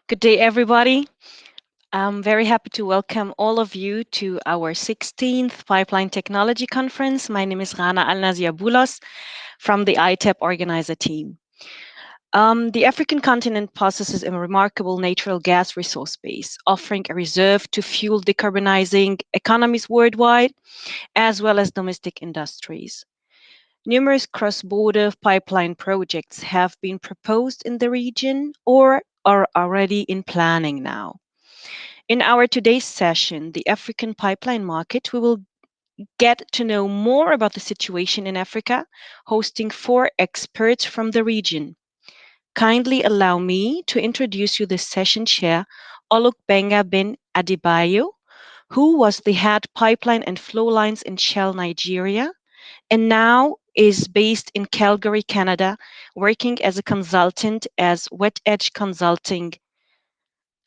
Good day, everybody. I'm very happy to welcome all of you to our 16th Pipeline Technology Conference. My name is Rana Al-Nazia Boulos from the EITEP organizer team. The African continent possesses a remarkable natural gas resource base, offering a reserve to fuel decarbonizing economies worldwide, as well as domestic industries. Numerous cross-border pipeline projects have been proposed in the region or are already in planning now. In our today's session, the African pipeline market, we will get to know more about the situation in Africa, hosting 4 experts from the region. Kindly allow me to introduce you the session chair, Olugbenga bin Adebayo, who was the head pipeline and flow lines in Shell Nigeria, and now is based in Calgary, Canada, working as a consultant as WhetEdge Consulting.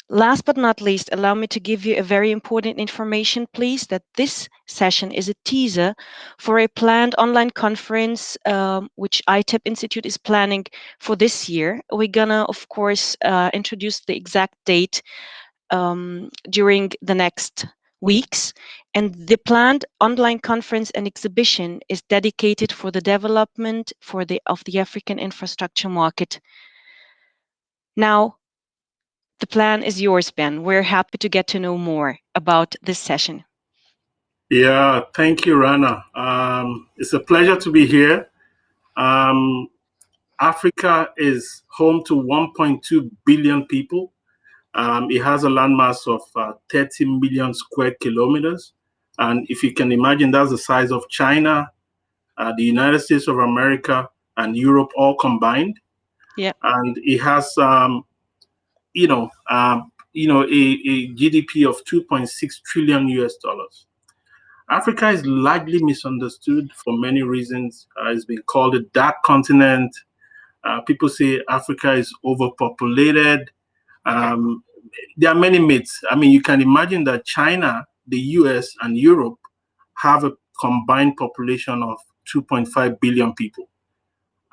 Last but not least, allow me to give you a very important information, please, that this session is a teaser for a planned online conference which EITEP Institute is planning for this year. We're gonna, of course, introduce the exact date during the next weeks. And the planned online conference and exhibition is dedicated for the development of the African infrastructure market. Now, the plan is yours, Ben. We're happy to get to know more about this session. Yeah, thank you, Rana. It's a pleasure to be here. Africa is home to 1.2 billion people. It has a landmass of 30 million square kilometers. And if you can imagine, that's the size of China, the United States of America, and Europe all combined. Yeah. And it has, a GDP of 2.6 trillion US dollars. Africa is largely misunderstood for many reasons. It's been called a dark continent. People say Africa is overpopulated. There are many myths. I mean, you can imagine that China, the US, and Europe have a combined population of 2.5 billion people.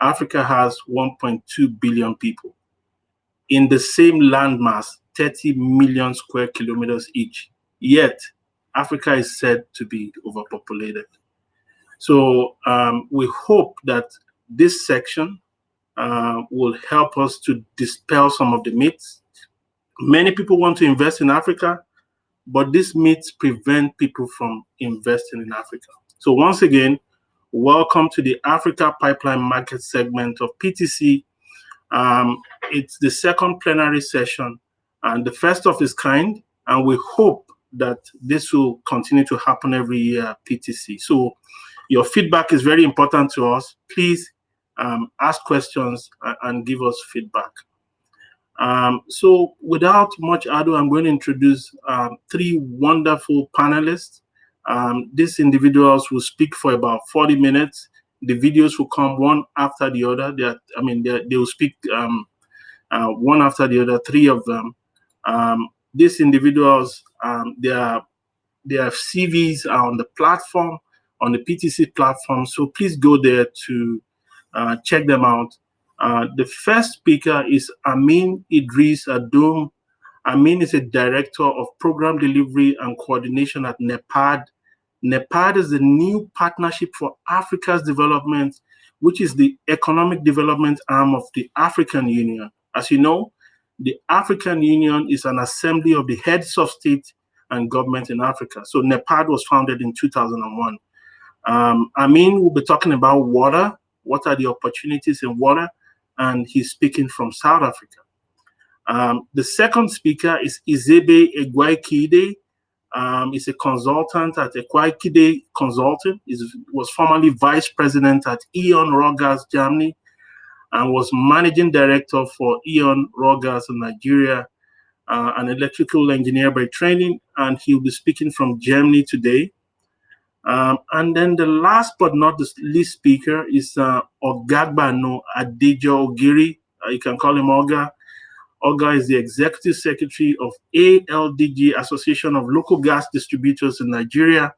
Africa has 1.2 billion people in the same landmass, 30 million square kilometers each. Yet, Africa is said to be overpopulated. So we hope that this section will help us to dispel some of the myths. Many people want to invest in Africa, but these myths prevent people from investing in Africa. So once again, welcome to the Africa Pipeline Market segment of PTC. It's the second plenary session and the first of its kind, and we hope that this will continue to happen every year at PTC. So your feedback is very important to us. Please ask questions and give us feedback. So without much ado, I'm going to introduce 3 wonderful panelists. These individuals will speak for about 40 minutes. The videos will come one after the other. They will speak one after the other, 3 of them. These individuals, their CVs are on the platform, on the PTC platform. So please go there to check them out. The first speaker is Amine Idriss Adoum. Amine is a director of program delivery and coordination at NEPAD. NEPAD is the new partnership for Africa's development, which is the economic development arm of the African Union. As you know, the African Union is an assembly of the heads of state and government in Africa. So NEPAD was founded in 2001. Amine will be talking about water. What are the opportunities in water? And he's speaking from South Africa. The second speaker is Izebe Egwaikhide. He's a consultant at Egwaikhide Consulting. He was formerly vice president at E.ON Rogers, Germany, and was managing director for E.ON Rogers in Nigeria, an electrical engineer by training, and he'll be speaking from Germany today. And then the last but not the least speaker is Ogagbano Adejo-Ogiri. You can call him Oga. Oga is the executive secretary of ALDG, Association of Local Gas Distributors in Nigeria.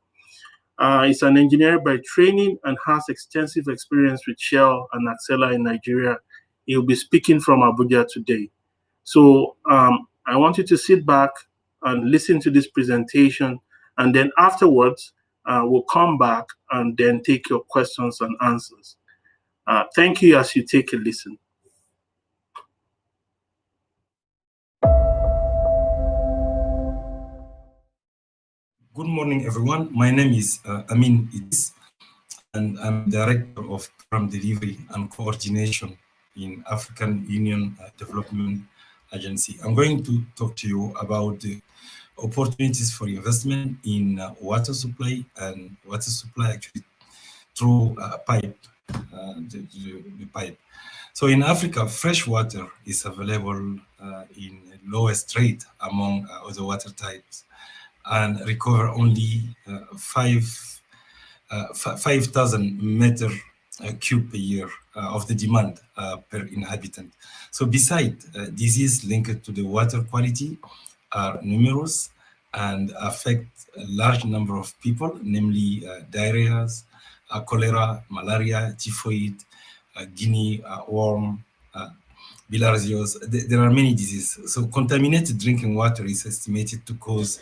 He's an engineer by training and has extensive experience with Shell and Axela in Nigeria. He'll be speaking from Abuja today. So I want you to sit back and listen to this presentation, and then afterwards, we'll come back and then take your questions and answers. Thank you as you take a listen. Good morning, everyone. My name is Amine Idriss, and I'm Director of Program Delivery and Coordination in African Union Development Agency. I'm going to talk to you about the opportunities for investment in water supply and water supply actually through pipe, the pipe. So in Africa, fresh water is available in lowest rate among other water types, and recover only 5,000 meter cube per year of the demand per inhabitant. So beside disease linked to the water quality are numerous and affect a large number of people, namely diarrhea, cholera, malaria, typhoid, guinea worm, bilharzios. There are many diseases. So contaminated drinking water is estimated to cause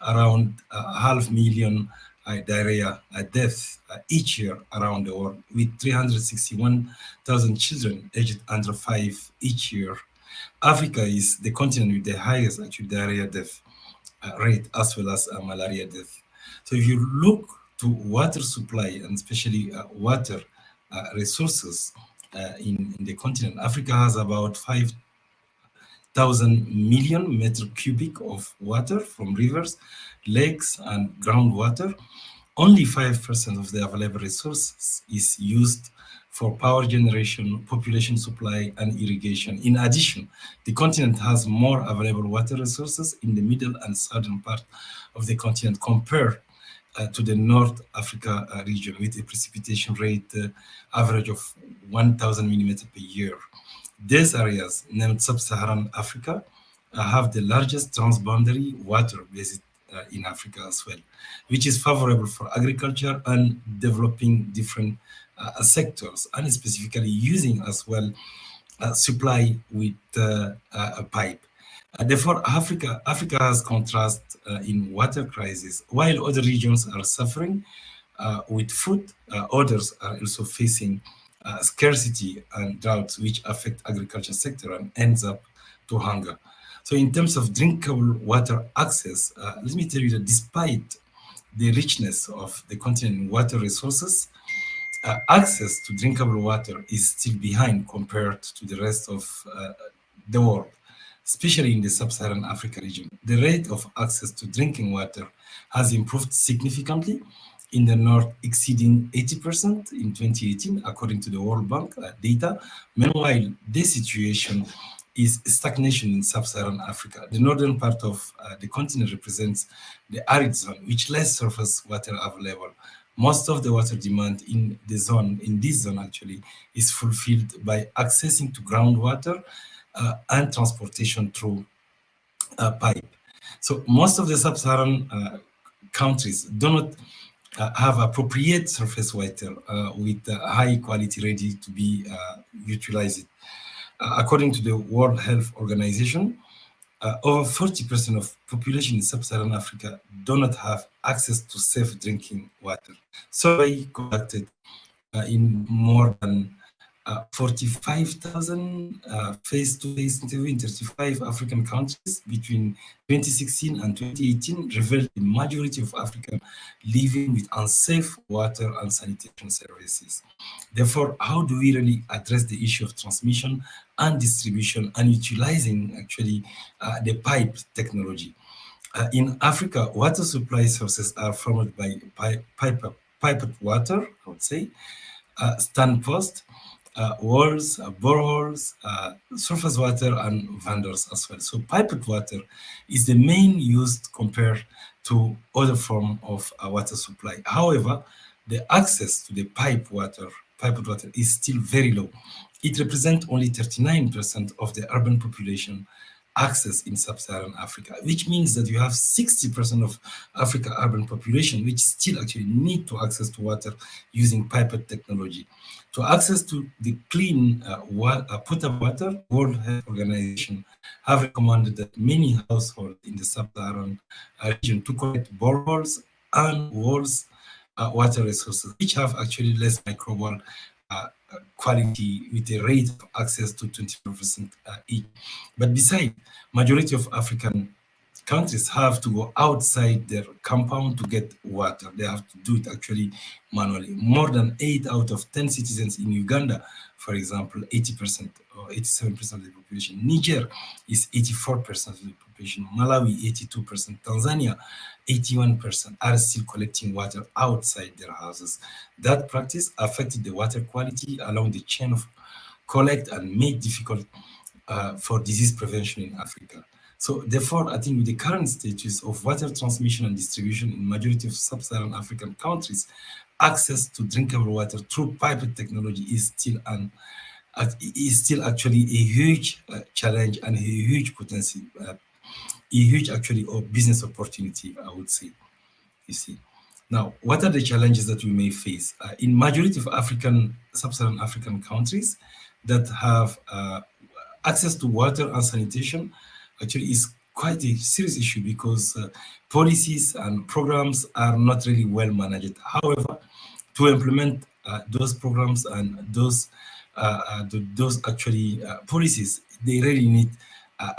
around 500,000 diarrhea deaths each year around the world, with 361,000 children aged under 5 each year. Africa is the continent with the highest actual diarrhea death rate, as well as malaria death. So if you look to water supply, and especially water resources in the continent, Africa has about 5,000 million meter cubic of water from rivers, lakes, and groundwater. Only 5% of the available resources is used for power generation, population supply, and irrigation. In addition, the continent has more available water resources in the middle and southern part of the continent compared to the North Africa region, with a precipitation rate average of 1,000 millimeters per year. These areas, named Sub-Saharan Africa, have the largest transboundary water basin in Africa as well, which is favorable for agriculture and developing different sectors, and specifically using as well supply with a pipe. Therefore, Africa has contrast in water crisis. While other regions are suffering with food, others are also facing scarcity and droughts, which affect agriculture sector and ends up to hunger. So in terms of drinkable water access, let me tell you that despite the richness of the continent in water resources, access to drinkable water is still behind compared to the rest of the world, especially in the Sub-Saharan Africa region. The rate of access to drinking water has improved significantly in the north, exceeding 80% in 2018, according to the World Bank data. Meanwhile, this situation is stagnation in Sub-Saharan Africa. The northern part of the continent represents the arid zone, which less surface water available. Most of the water demand in this zone actually, is fulfilled by accessing to groundwater and transportation through pipe. So most of the Sub-Saharan countries do not have appropriate surface water with high quality ready to be utilized. According to the World Health Organization, over 40% of population in Sub-Saharan Africa do not have access to safe drinking water. Survey conducted in more than 45,000 face-to-face interview in 35 African countries between 2016 and 2018 revealed the majority of Africans living with unsafe water and sanitation services. Therefore, how do we really address the issue of transmission and distribution and utilizing actually the pipe technology? In Africa, water supply sources are formed by piped water, I would say, stand post, wells, boreholes, surface water, and vendors as well. So piped water is the main used compared to other form of water supply. However, the access to the piped water is still very low. It represents only 39% of the urban population access in sub-Saharan Africa, which means that you have 60% of Africa urban population which still actually need to access to water using pipette technology. To access to the clean potable water, World Health Organization have recommended that many households in the sub-Saharan region to connect boreholes and wells water resources, which have actually less microbial quality with a rate of access to 24% each. But besides, majority of African countries have to go outside their compound to get water. They have to do it actually manually. More than 8 out of 10 citizens in Uganda, for example, 80% or 87% of the population. Niger is 84% of the population. Malawi, 82%. Tanzania, 81% are still collecting water outside their houses. That practice affected the water quality along the chain of collect and make difficult for disease prevention in Africa. So therefore, I think with the current status of water transmission and distribution in majority of sub-Saharan African countries, access to drinkable water through pipette technology is still actually a huge challenge and a huge potential, a huge actually business opportunity, I would say. You see. Now, what are the challenges that we may face in majority of sub-Saharan African countries that have access to water and sanitation? Actually is quite a serious issue because policies and programs are not really well managed. However, to implement those programs and those actually policies, they really need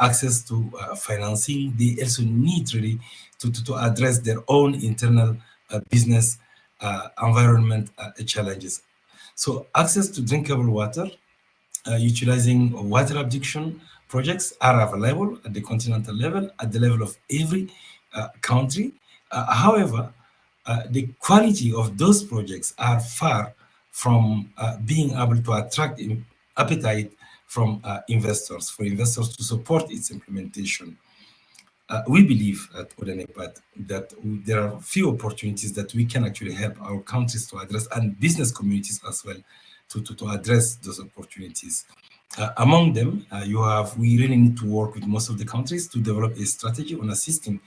access to financing. They also need really to address their own internal business environment challenges. So access to drinkable water, utilizing water abduction projects are available at the continental level, at the level of every country. However, the quality of those projects are far from being able to attract appetite from investors, for investors to support its implementation. We believe at NEPAD that there are few opportunities that we can actually help our countries to address, and business communities as well, to address those opportunities. Among them, we really need to work with most of the countries to develop a strategy on assisting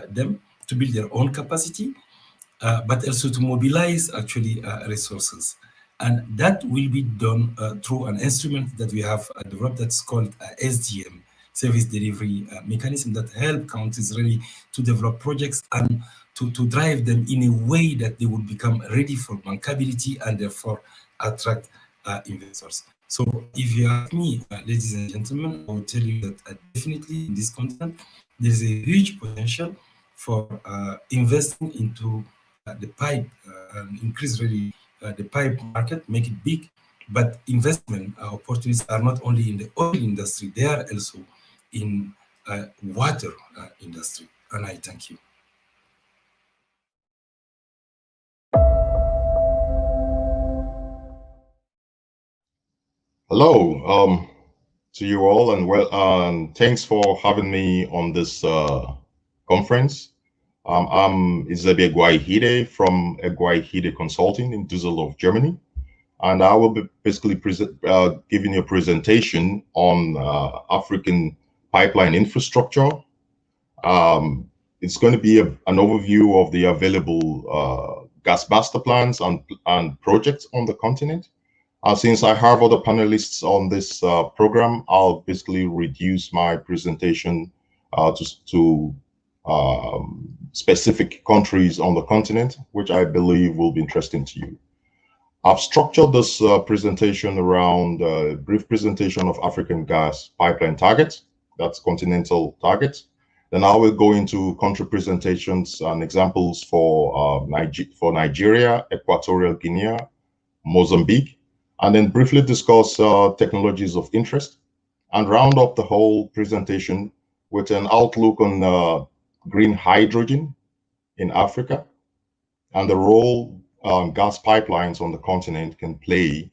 them to build their own capacity, but also to mobilize actually resources. And that will be done through an instrument that we have developed that's called SDM, Service Delivery Mechanism, that help countries really to develop projects and to drive them in a way that they will become ready for bankability and therefore attract investors. So if you ask me, ladies and gentlemen, I will tell you that definitely in this continent, there's a huge potential for investing into the pipe and increase really the pipe market, make it big. But investment opportunities are not only in the oil industry, they are also in water industry. And I thank you. Hello to you all, and thanks for having me on this conference. I'm Izebe Egwaikhide from Egwaikhide Consulting in Düsseldorf, Germany, and I will be basically giving you a presentation on African pipeline infrastructure. It's going to be an overview of the available gas master plans and projects on the continent. Since I have other panelists on this program, I'll basically reduce my presentation to specific countries on the continent, which I believe will be interesting to you. I've structured this presentation around a brief presentation of African gas pipeline targets, that's continental targets. Then I will go into country presentations and examples for Nigeria, Equatorial Guinea, Mozambique, and then briefly discuss technologies of interest and round up the whole presentation with an outlook on green hydrogen in Africa and the role gas pipelines on the continent can play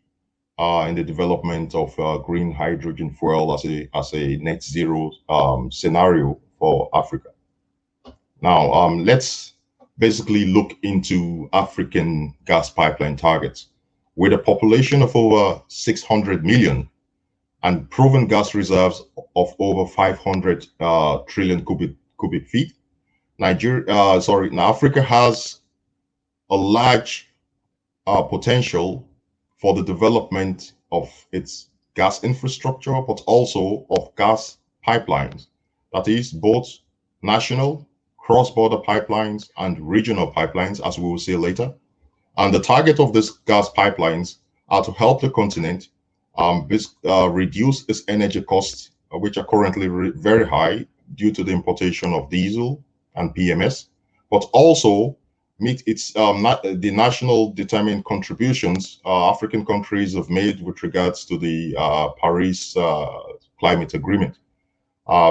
in the development of green hydrogen fuel as a net zero scenario for Africa. Now, let's basically look into African gas pipeline targets. With a population of over 600 million, and proven gas reserves of over 500 trillion cubic feet. Africa has a large potential for the development of its gas infrastructure, but also of gas pipelines. That is both national, cross-border pipelines and regional pipelines, as we will see later. And the target of these gas pipelines are to help the continent reduce its energy costs, which are currently very high due to the importation of diesel and PMS, but also meet its the national determined contributions African countries have made with regards to the Paris Climate Agreement.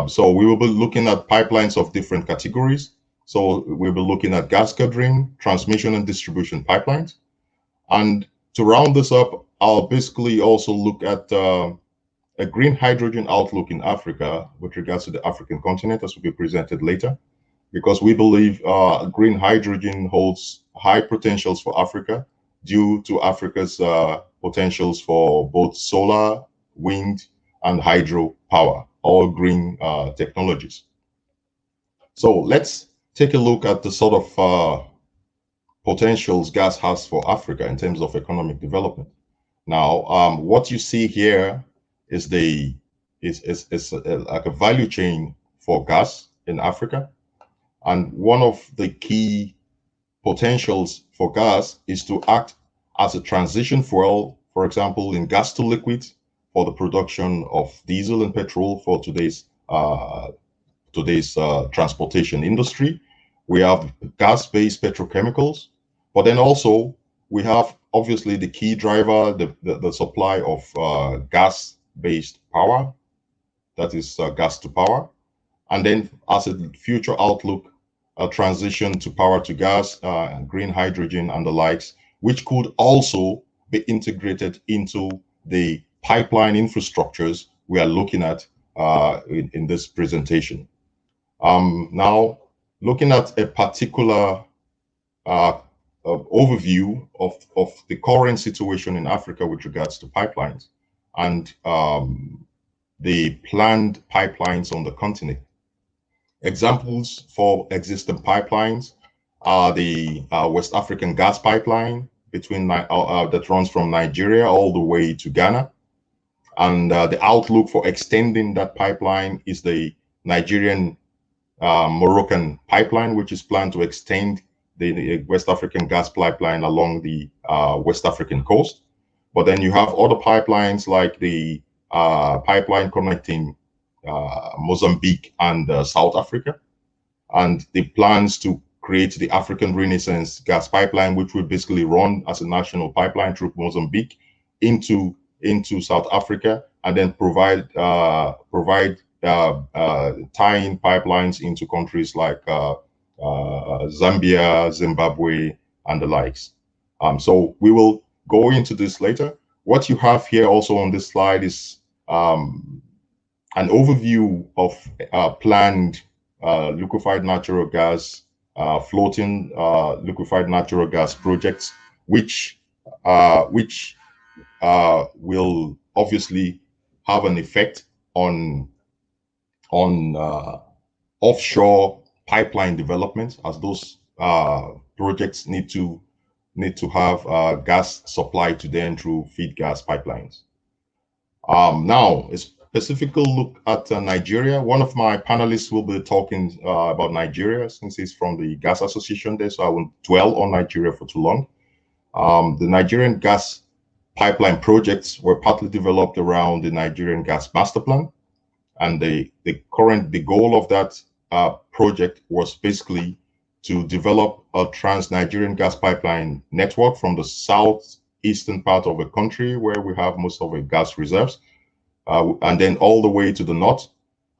So we will be looking at pipelines of different categories. So we'll be looking at gas gathering, transmission and distribution pipelines. And to round this up, I'll basically also look at a green hydrogen outlook in Africa with regards to the African continent, as will be presented later, because we believe green hydrogen holds high potentials for Africa due to Africa's potentials for both solar, wind, and hydro power, all green technologies. So let's take a look at the sort of potentials gas has for Africa in terms of economic development. Now, what you see here is like a value chain for gas in Africa. And one of the key potentials for gas is to act as a transition fuel, for example, in gas to liquid for the production of diesel and petrol for today's transportation industry. We have gas-based petrochemicals, but then also we have obviously the key driver, the supply of gas-based power, that is gas to power. And then as a future outlook, a transition to power to gas, green hydrogen and the likes, which could also be integrated into the pipeline infrastructures we are looking at in this presentation. Now, looking at a particular overview of the current situation in Africa with regards to pipelines and the planned pipelines on the continent. Examples for existing pipelines are the West African gas pipeline that runs from Nigeria all the way to Ghana. And the outlook for extending that pipeline is the Nigerian Moroccan pipeline, which is planned to extend the West African gas pipeline along the West African coast. But then you have other pipelines like the pipeline connecting Mozambique and South Africa, and the plans to create the African Renaissance gas pipeline, which will basically run as a national pipeline through Mozambique into South Africa, and then provide tie-in pipelines into countries like Zambia, Zimbabwe, and the likes. So we will go into this later. What you have here also on this slide is an overview of planned liquefied natural gas, floating liquefied natural gas projects, which will obviously have an effect on offshore pipeline development, as those projects need to have gas supply to them through feed gas pipelines. Now, a specific look at Nigeria. One of my panelists will be talking about Nigeria, since he's from the Gas Association there, so I won't dwell on Nigeria for too long. The Nigerian gas pipeline projects were partly developed around the Nigerian Gas Master Plan, and the goal of that project was basically to develop a trans-Nigerian gas pipeline network from the southeastern part of the country, where we have most of the gas reserves, and then all the way to the north.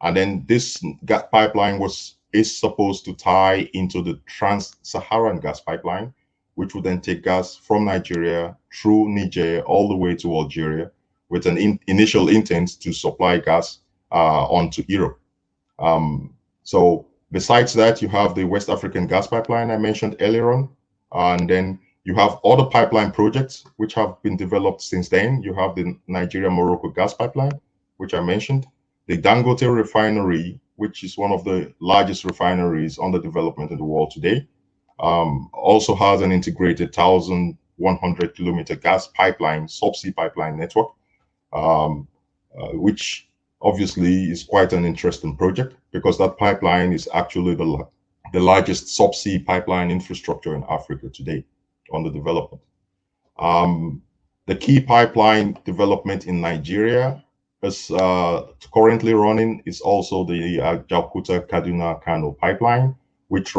And then this gas pipeline is supposed to tie into the trans-Saharan gas pipeline, which would then take gas from Nigeria through Niger all the way to Algeria, with an initial intent to supply gas onto Europe. So besides that, you have the West African gas pipeline I mentioned earlier on, and then you have other pipeline projects which have been developed since then. You have the Nigeria-Morocco gas pipeline, which I mentioned, the Dangote refinery, which is one of the largest refineries under development in the world today, also has an integrated 1,100 kilometer gas pipeline, subsea pipeline network, which obviously is quite an interesting project because that pipeline is actually the largest subsea pipeline infrastructure in Africa today under development. The key pipeline development in Nigeria is currently running is also the Jakarta-Kaduna-Kano pipeline, which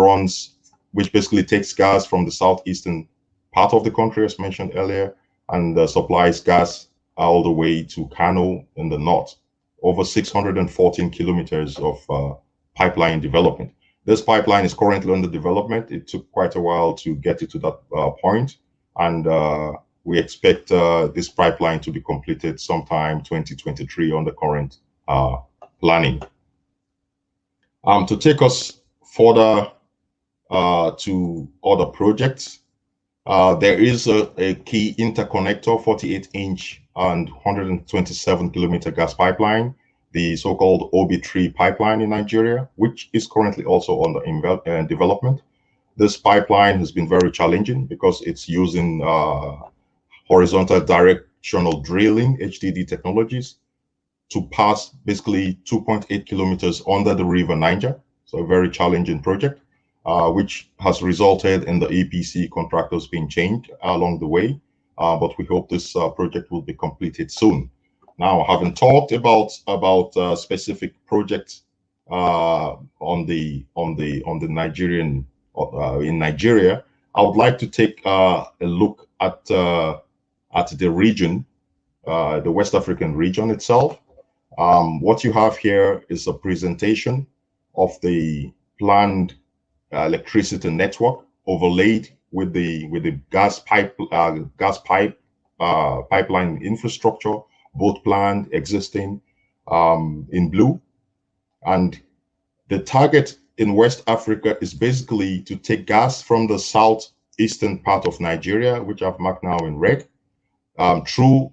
basically takes gas from the southeastern part of the country, as mentioned earlier, and supplies gas all the way to Kano in the north. Over 614 kilometers of pipeline development. This pipeline is currently under development. It took quite a while to get it to that point, and we expect this pipeline to be completed sometime 2023 on the current planning. To take us further to other projects, there is a key interconnector, 48-inch and 127 kilometer gas pipeline, the so-called OB3 pipeline in Nigeria, which is currently also under development. This pipeline has been very challenging because it's using horizontal directional drilling, HDD technologies, to pass basically 2.8 kilometers under the river Niger. So a very challenging project, which has resulted in the EPC contractors being changed along the way. But we hope this project will be completed soon. Now, having talked about specific projects on the Nigerian in Nigeria, I would like to take a look at the region, the West African region itself. What you have here is a presentation of the planned electricity network overlaid with the pipeline infrastructure, both planned, existing, in blue. And the target in West Africa is basically to take gas from the southeastern part of Nigeria, which I've marked now in red, through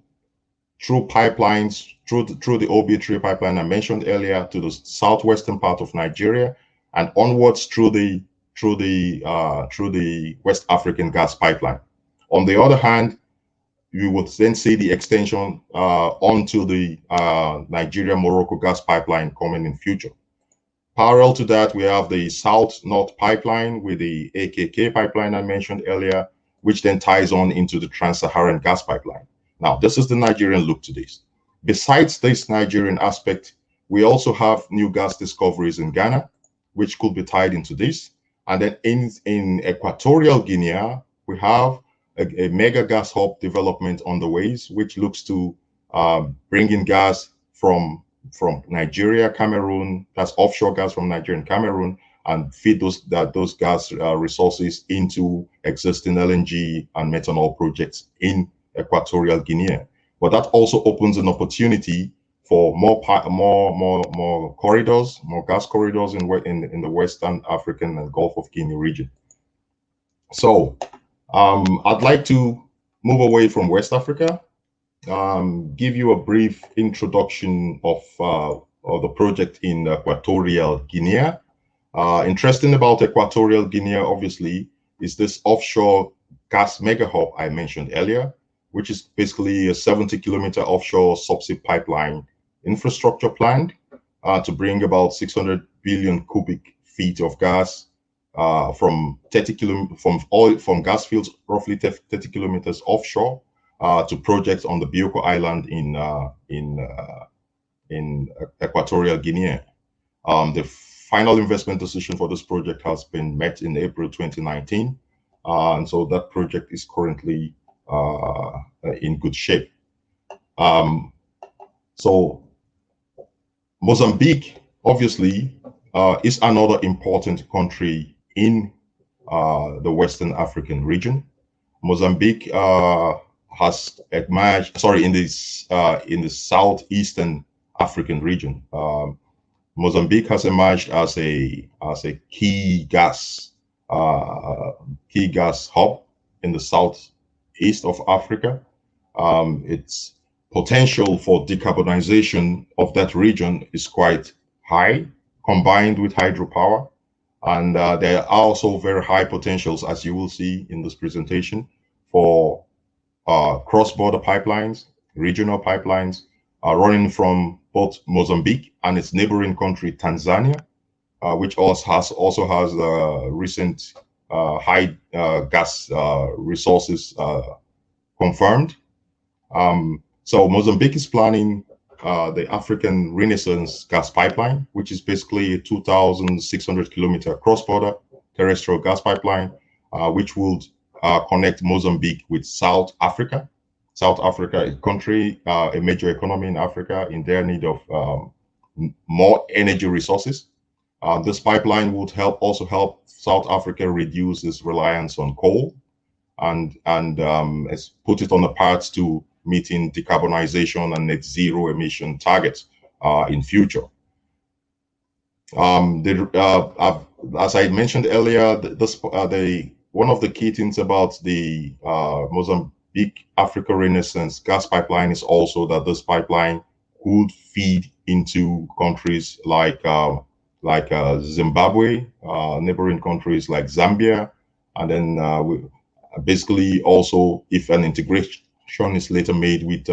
pipelines, through the OB3 pipeline I mentioned earlier, to the southwestern part of Nigeria, and onwards through the West African gas pipeline. On the other hand, you would then see the extension onto the Nigeria-Morocco gas pipeline coming in future. Parallel to that, we have the South-North pipeline with the AKK pipeline I mentioned earlier, which then ties on into the Trans-Saharan gas pipeline. Now, this is the Nigerian look to this. Besides this Nigerian aspect, we also have new gas discoveries in Ghana, which could be tied into this. And then in Equatorial Guinea, we have a mega gas hub development on the ways, which looks to bring in gas from Nigeria, Cameroon, that's offshore gas from Nigeria and Cameroon, and feed those gas resources into existing LNG and methanol projects in Equatorial Guinea. But that also opens an opportunity for more corridors, more gas corridors in the Western African and Gulf of Guinea region. So I'd like to move away from West Africa, give you a brief introduction of the project in Equatorial Guinea. Interesting about Equatorial Guinea, obviously, is this offshore gas mega hub I mentioned earlier, which is basically a 70-kilometer offshore subsea pipeline infrastructure planned to bring about 600 billion cubic feet of gas from gas fields roughly 30 kilometers offshore to projects on the Bioko Island in Equatorial Guinea. The final investment decision for this project has been met in April 2019, and so that project is currently in good shape. So Mozambique, obviously, is another important country in the Western African region. Mozambique has emerged, in the southeastern African region. Mozambique has emerged as a key gas hub in the southeast of Africa. It's potential for decarbonization of that region is quite high, combined with hydropower. And there are also very high potentials, as you will see in this presentation, for cross-border pipelines, regional pipelines, running from both Mozambique and its neighboring country, Tanzania, which also has recent high gas resources confirmed. So Mozambique is planning the African Renaissance gas pipeline, which is basically a 2,600 kilometer cross-border terrestrial gas pipeline, which would connect Mozambique with South Africa. South Africa, a country, a major economy in Africa, in their need of more energy resources. This pipeline would also help South Africa reduce its reliance on coal and put it on the path to meeting decarbonization and net zero emission targets in future. As I mentioned earlier, one of the key things about the Mozambique Africa Renaissance gas pipeline is also that this pipeline could feed into countries like Zimbabwe, neighboring countries like Zambia, and then basically also if an integration is later made with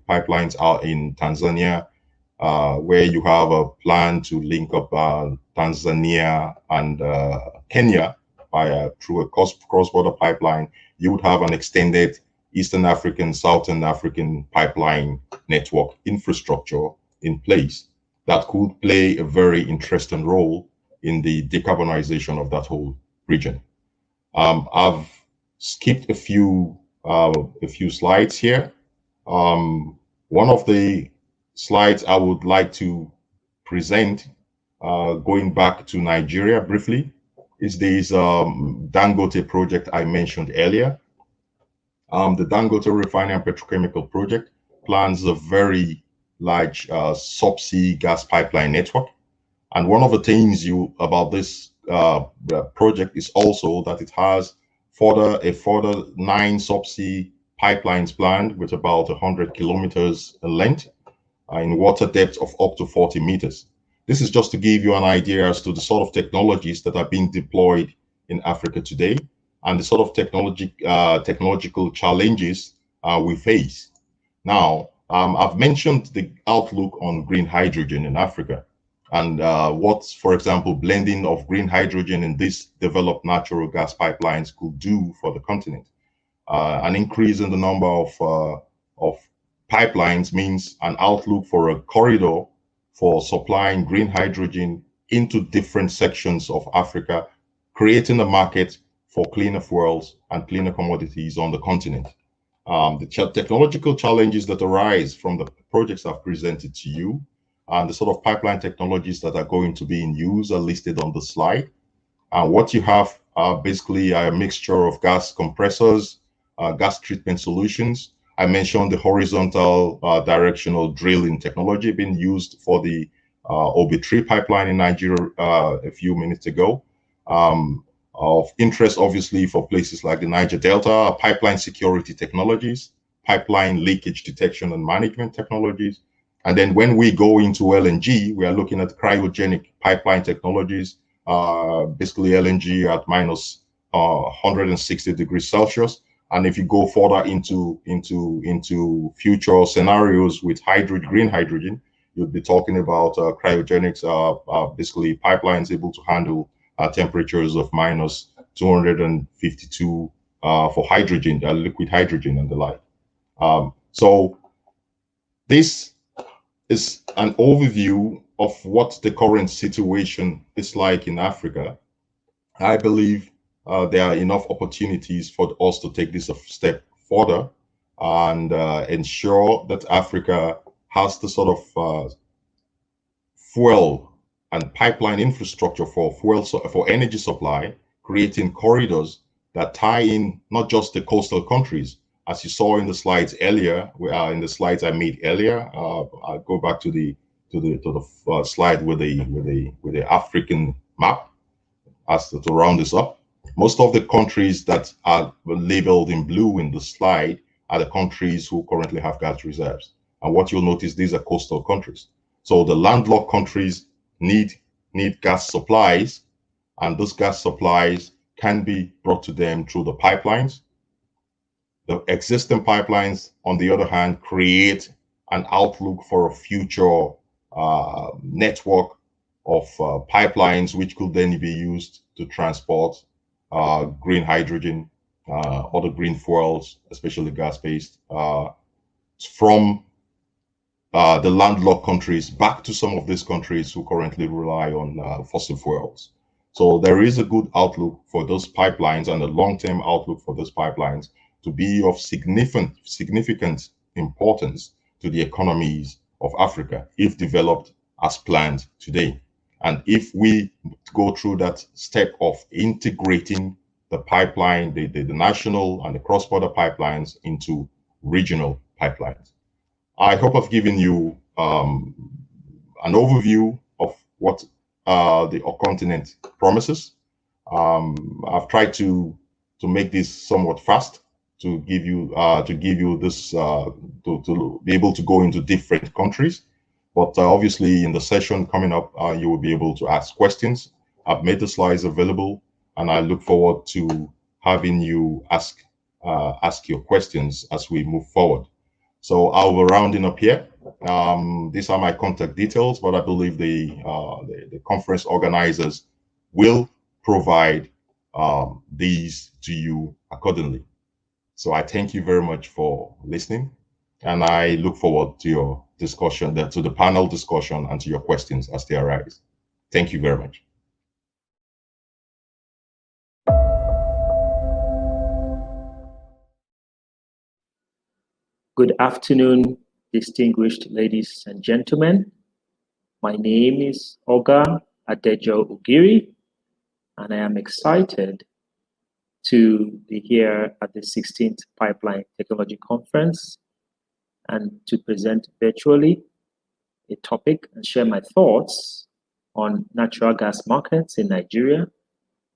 pipelines out in Tanzania, where you have a plan to link up Tanzania and Kenya through a cross-border pipeline, you would have an extended Eastern African, Southern African pipeline network infrastructure in place that could play a very interesting role in the decarbonization of that whole region. I've skipped a few slides here. One of the slides I would like to present, going back to Nigeria briefly, is this Dangote project I mentioned earlier. The Dangote Refining and Petrochemical Project plans a very large subsea gas pipeline network. And one of the things about this project is also that it has a further 9 subsea pipelines planned with about 100 kilometers in length in water depth of up to 40 meters. This is just to give you an idea as to the sort of technologies that are being deployed in Africa today and the sort of technological challenges we face. Now, I've mentioned the outlook on green hydrogen in Africa and what, for example, blending of green hydrogen in these developed natural gas pipelines could do for the continent. An increase in the number of pipelines means an outlook for a corridor for supplying green hydrogen into different sections of Africa, creating a market for cleaner fuels and cleaner commodities on the continent. The technological challenges that arise from the projects I've presented to you and the sort of pipeline technologies that are going to be in use are listed on the slide. What you have are basically a mixture of gas compressors, gas treatment solutions. I mentioned the horizontal directional drilling technology being used for the OB3 pipeline in Nigeria a few minutes ago. Of interest, obviously, for places like the Niger Delta, pipeline security technologies, pipeline leakage detection and management technologies. And then when we go into LNG, we are looking at cryogenic pipeline technologies, basically LNG at minus 160 degrees Celsius. And if you go further into future scenarios with green hydrogen, you'll be talking about cryogenics, basically pipelines able to handle temperatures of minus 252 for hydrogen, liquid hydrogen and the like. So this is an overview of what the current situation is like in Africa. I believe there are enough opportunities for us to take this a step further and ensure that Africa has the sort of fuel and pipeline infrastructure for energy supply, creating corridors that tie in not just the coastal countries, as you saw in the slides earlier. In the slides I made earlier, I'll go back to the slide with the African map as to round this up. Most of the countries that are labeled in blue in the slide are the countries who currently have gas reserves. And what you'll notice, these are coastal countries. So the landlocked countries need gas supplies, and those gas supplies can be brought to them through the pipelines. The existing pipelines, on the other hand, create an outlook for a future network of pipelines, which could then be used to transport green hydrogen, other green fuels, especially gas-based, from the landlocked countries back to some of these countries who currently rely on fossil fuels. So there is a good outlook for those pipelines and a long-term outlook for those pipelines to be of significant importance to the economies of Africa if developed as planned today. And if we go through that step of integrating the pipeline, the national and the cross-border pipelines into regional pipelines. I hope I've given you an overview of what the continent promises. I've tried to make this somewhat fast to give you this to be able to go into different countries. But obviously, in the session coming up, you will be able to ask questions. I've made the slides available, and I look forward to having you ask your questions as we move forward. So I'll be rounding up here. These are my contact details, but I believe the conference organizers will provide these to you accordingly. So I thank you very much for listening, and I look forward to your discussion, to the panel discussion, and to your questions as they arise. Thank you very much. Good afternoon, distinguished ladies and gentlemen. My name is Oga Adejo-Ogiri, and I am excited to be here at the 16th Pipeline Technology Conference and to present virtually a topic and share my thoughts on natural gas markets in Nigeria,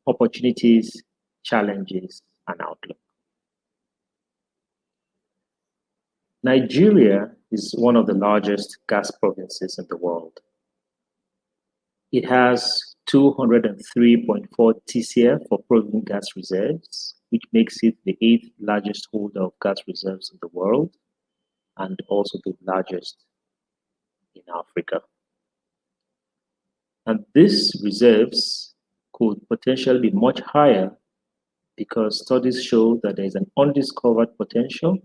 opportunities, challenges, and outlook. Nigeria is one of the largest gas provinces in the world. It has 203.4 TCF of proven gas reserves, which makes it the 8th largest holder of gas reserves in the world and also the largest in Africa. And these reserves could potentially be much higher because studies show that there is an undiscovered potential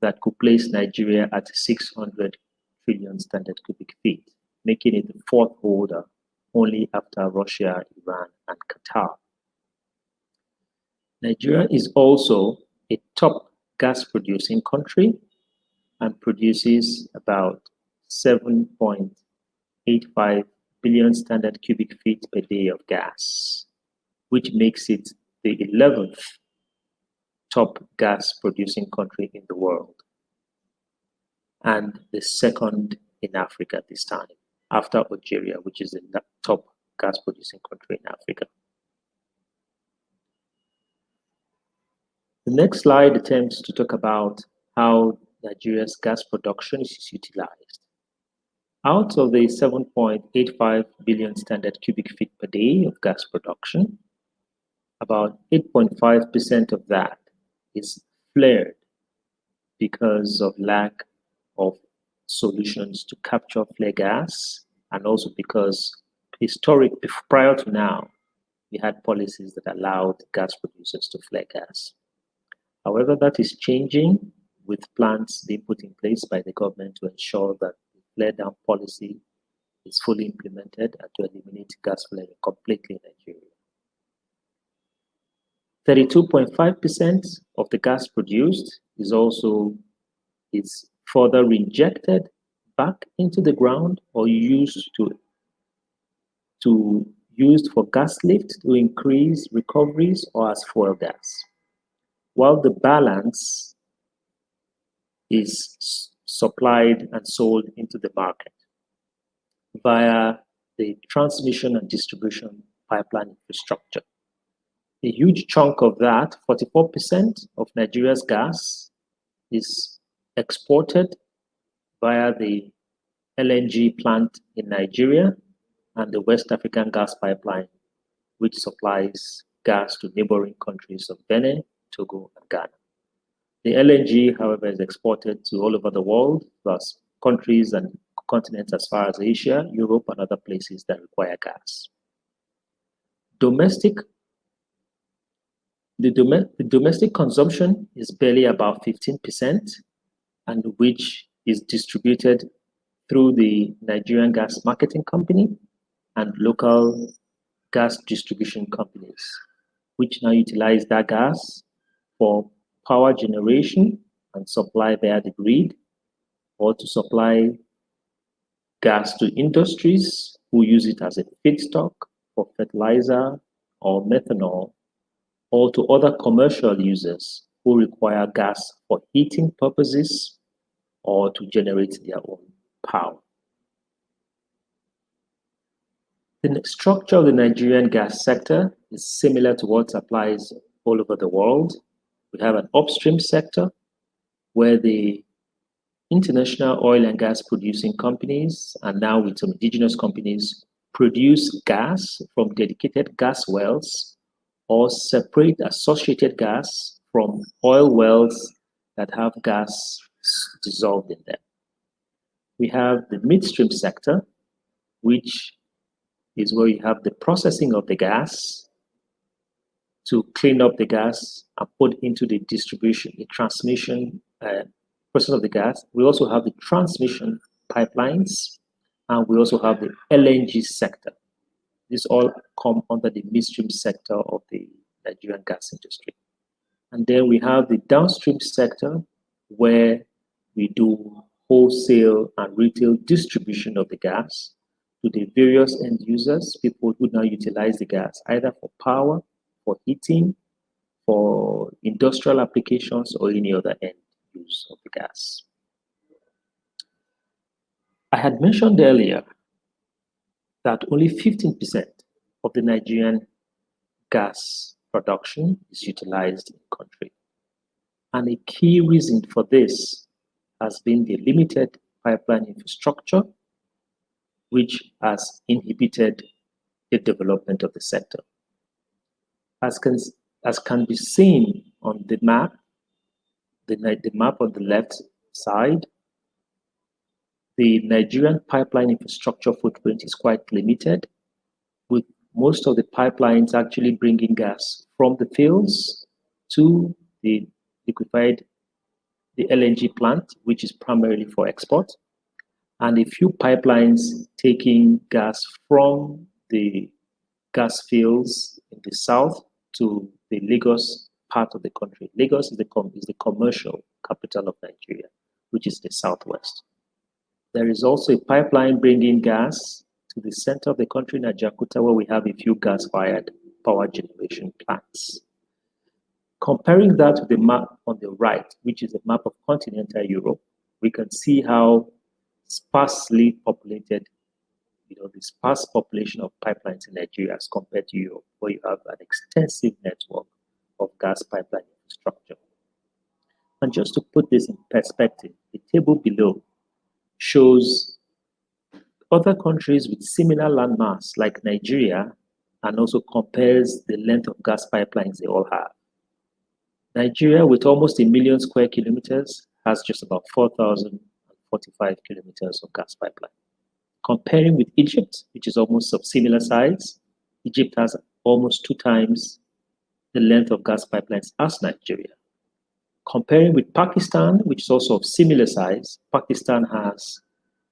that could place Nigeria at 600 trillion standard cubic feet, making it the 4th holder only after Russia, Iran, and Qatar. Nigeria is also a top gas producing country and produces about 7.85 billion standard cubic feet per day of gas, which makes it the 11th top gas producing country in the world and the 2nd in Africa this time, after Algeria, which is the top gas producing country in Africa. The next slide attempts to talk about how Nigeria's gas production is utilized. Out of the 7.85 billion standard cubic feet per day of gas production, about 8.5% of that is flared because of lack of solutions to capture flare gas, and also because prior to now, we had policies that allowed gas producers to flare gas. However, that is changing with plans being put in place by the government to ensure that the flare down policy is fully implemented and to eliminate gas flaring completely in Nigeria. 32.5% of the gas produced is further reinjected back into the ground or used for gas lift to increase recoveries or as fuel gas, while the balance is supplied and sold into the market via the transmission and distribution pipeline infrastructure. A huge chunk of that, 44% of Nigeria's gas, is exported via the LNG plant in Nigeria and the West African gas pipeline, which supplies gas to neighboring countries of Benin, Togo, and Ghana. The LNG, however, is exported to all over the world, plus countries and continents as far as Asia, Europe, and other places that require gas. The domestic consumption is barely about 15%, and which is distributed through the Nigerian Gas Marketing Company and local gas distribution companies, which now utilize that gas for power generation and supply via the grid, or to supply gas to industries who use it as a feedstock for fertilizer or methanol, or to other commercial users who require gas for heating purposes or to generate their own power. The structure of the Nigerian gas sector is similar to what applies all over the world. We have an upstream sector where the international oil and gas producing companies, and now with some indigenous companies, produce gas from dedicated gas wells or separate associated gas from oil wells that have gas dissolved in them. We have the midstream sector, which is where you have the processing of the gas to clean up the gas and put into the distribution, the transmission process of the gas. We also have the transmission pipelines, and we also have the LNG sector. These all come under the midstream sector of the Nigerian gas industry. And then we have the downstream sector, where we do wholesale and retail distribution of the gas to the various end users, people who now utilize the gas either for power, for heating, for industrial applications, or any other end use of the gas. I had mentioned earlier that only 15% of the Nigerian gas production is utilized in the country. And a key reason for this has been the limited pipeline infrastructure, which has inhibited the development of the sector. As can be seen on the map, the map on the left side, the Nigerian pipeline infrastructure footprint is quite limited, with most of the pipelines actually bringing gas from the fields to the LNG plant, which is primarily for export, and a few pipelines taking gas from the gas fields in the south to the Lagos part of the country. Lagos is the commercial capital of Nigeria, which is the southwest. There is also a pipeline bringing gas to the center of the country, in Ajakuta, where we have a few gas-fired power generation plants. Comparing that to the map on the right, which is a map of continental Europe, we can see how sparsely populated, the sparse population of pipelines in Nigeria as compared to Europe, where you have an extensive network of gas pipeline infrastructure. And just to put this in perspective, the table below shows other countries with similar landmass like Nigeria, and also compares the length of gas pipelines they all have. Nigeria, with almost 1 million square kilometers, has just about 4,045 kilometers of gas pipeline. Comparing with Egypt, which is almost of similar size, Egypt has almost 2 times the length of gas pipelines as Nigeria. Comparing with Pakistan, which is also of similar size, Pakistan has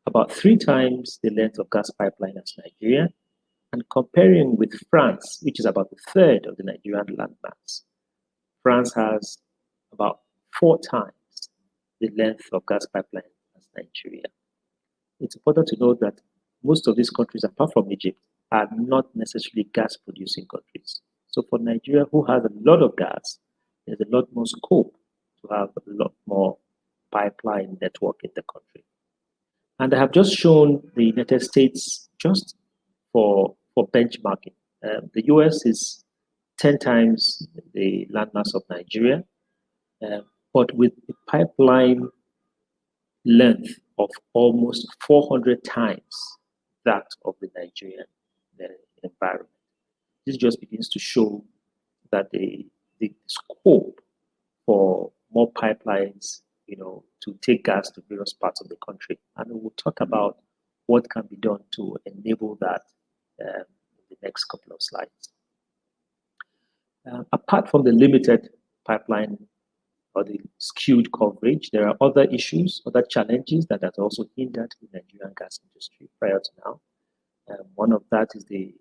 about 3 times the length of gas pipeline as Nigeria. And comparing with France, which is about 1/3 of the Nigerian landmass, France has about 4 times the length of gas pipeline as Nigeria. It's important to note that most of these countries, apart from Egypt, are not necessarily gas-producing countries. So for Nigeria, who has a lot of gas, there's a lot more scope to have a lot more pipeline network in the country. And I have just shown the United States just for benchmarking. The US is 10 times the landmass of Nigeria. but with a pipeline length of almost 400 times that of the Nigerian environment. This just begins to show that the scope for more pipelines, to take gas to various parts of the country. And we'll talk about what can be done to enable that in the next couple of slides. Apart from the limited pipeline or the skewed coverage, there are other issues, other challenges that have also hindered the Nigerian gas industry prior to now. One of that is the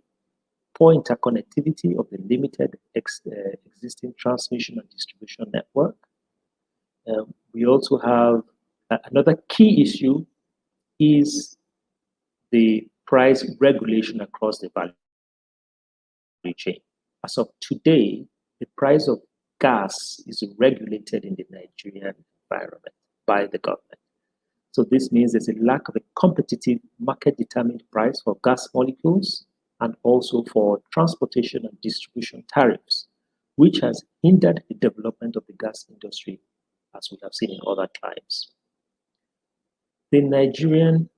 poor interconnectivity of the limited existing transmission and distribution network. We also have another key issue is the price regulation across the value chain. As of today, the price of gas is regulated in the Nigerian environment by the government. So this means there's a lack of a competitive market-determined price for gas molecules and also for transportation and distribution tariffs, which has hindered the development of the gas industry, as we have seen in other climes. The Nigerian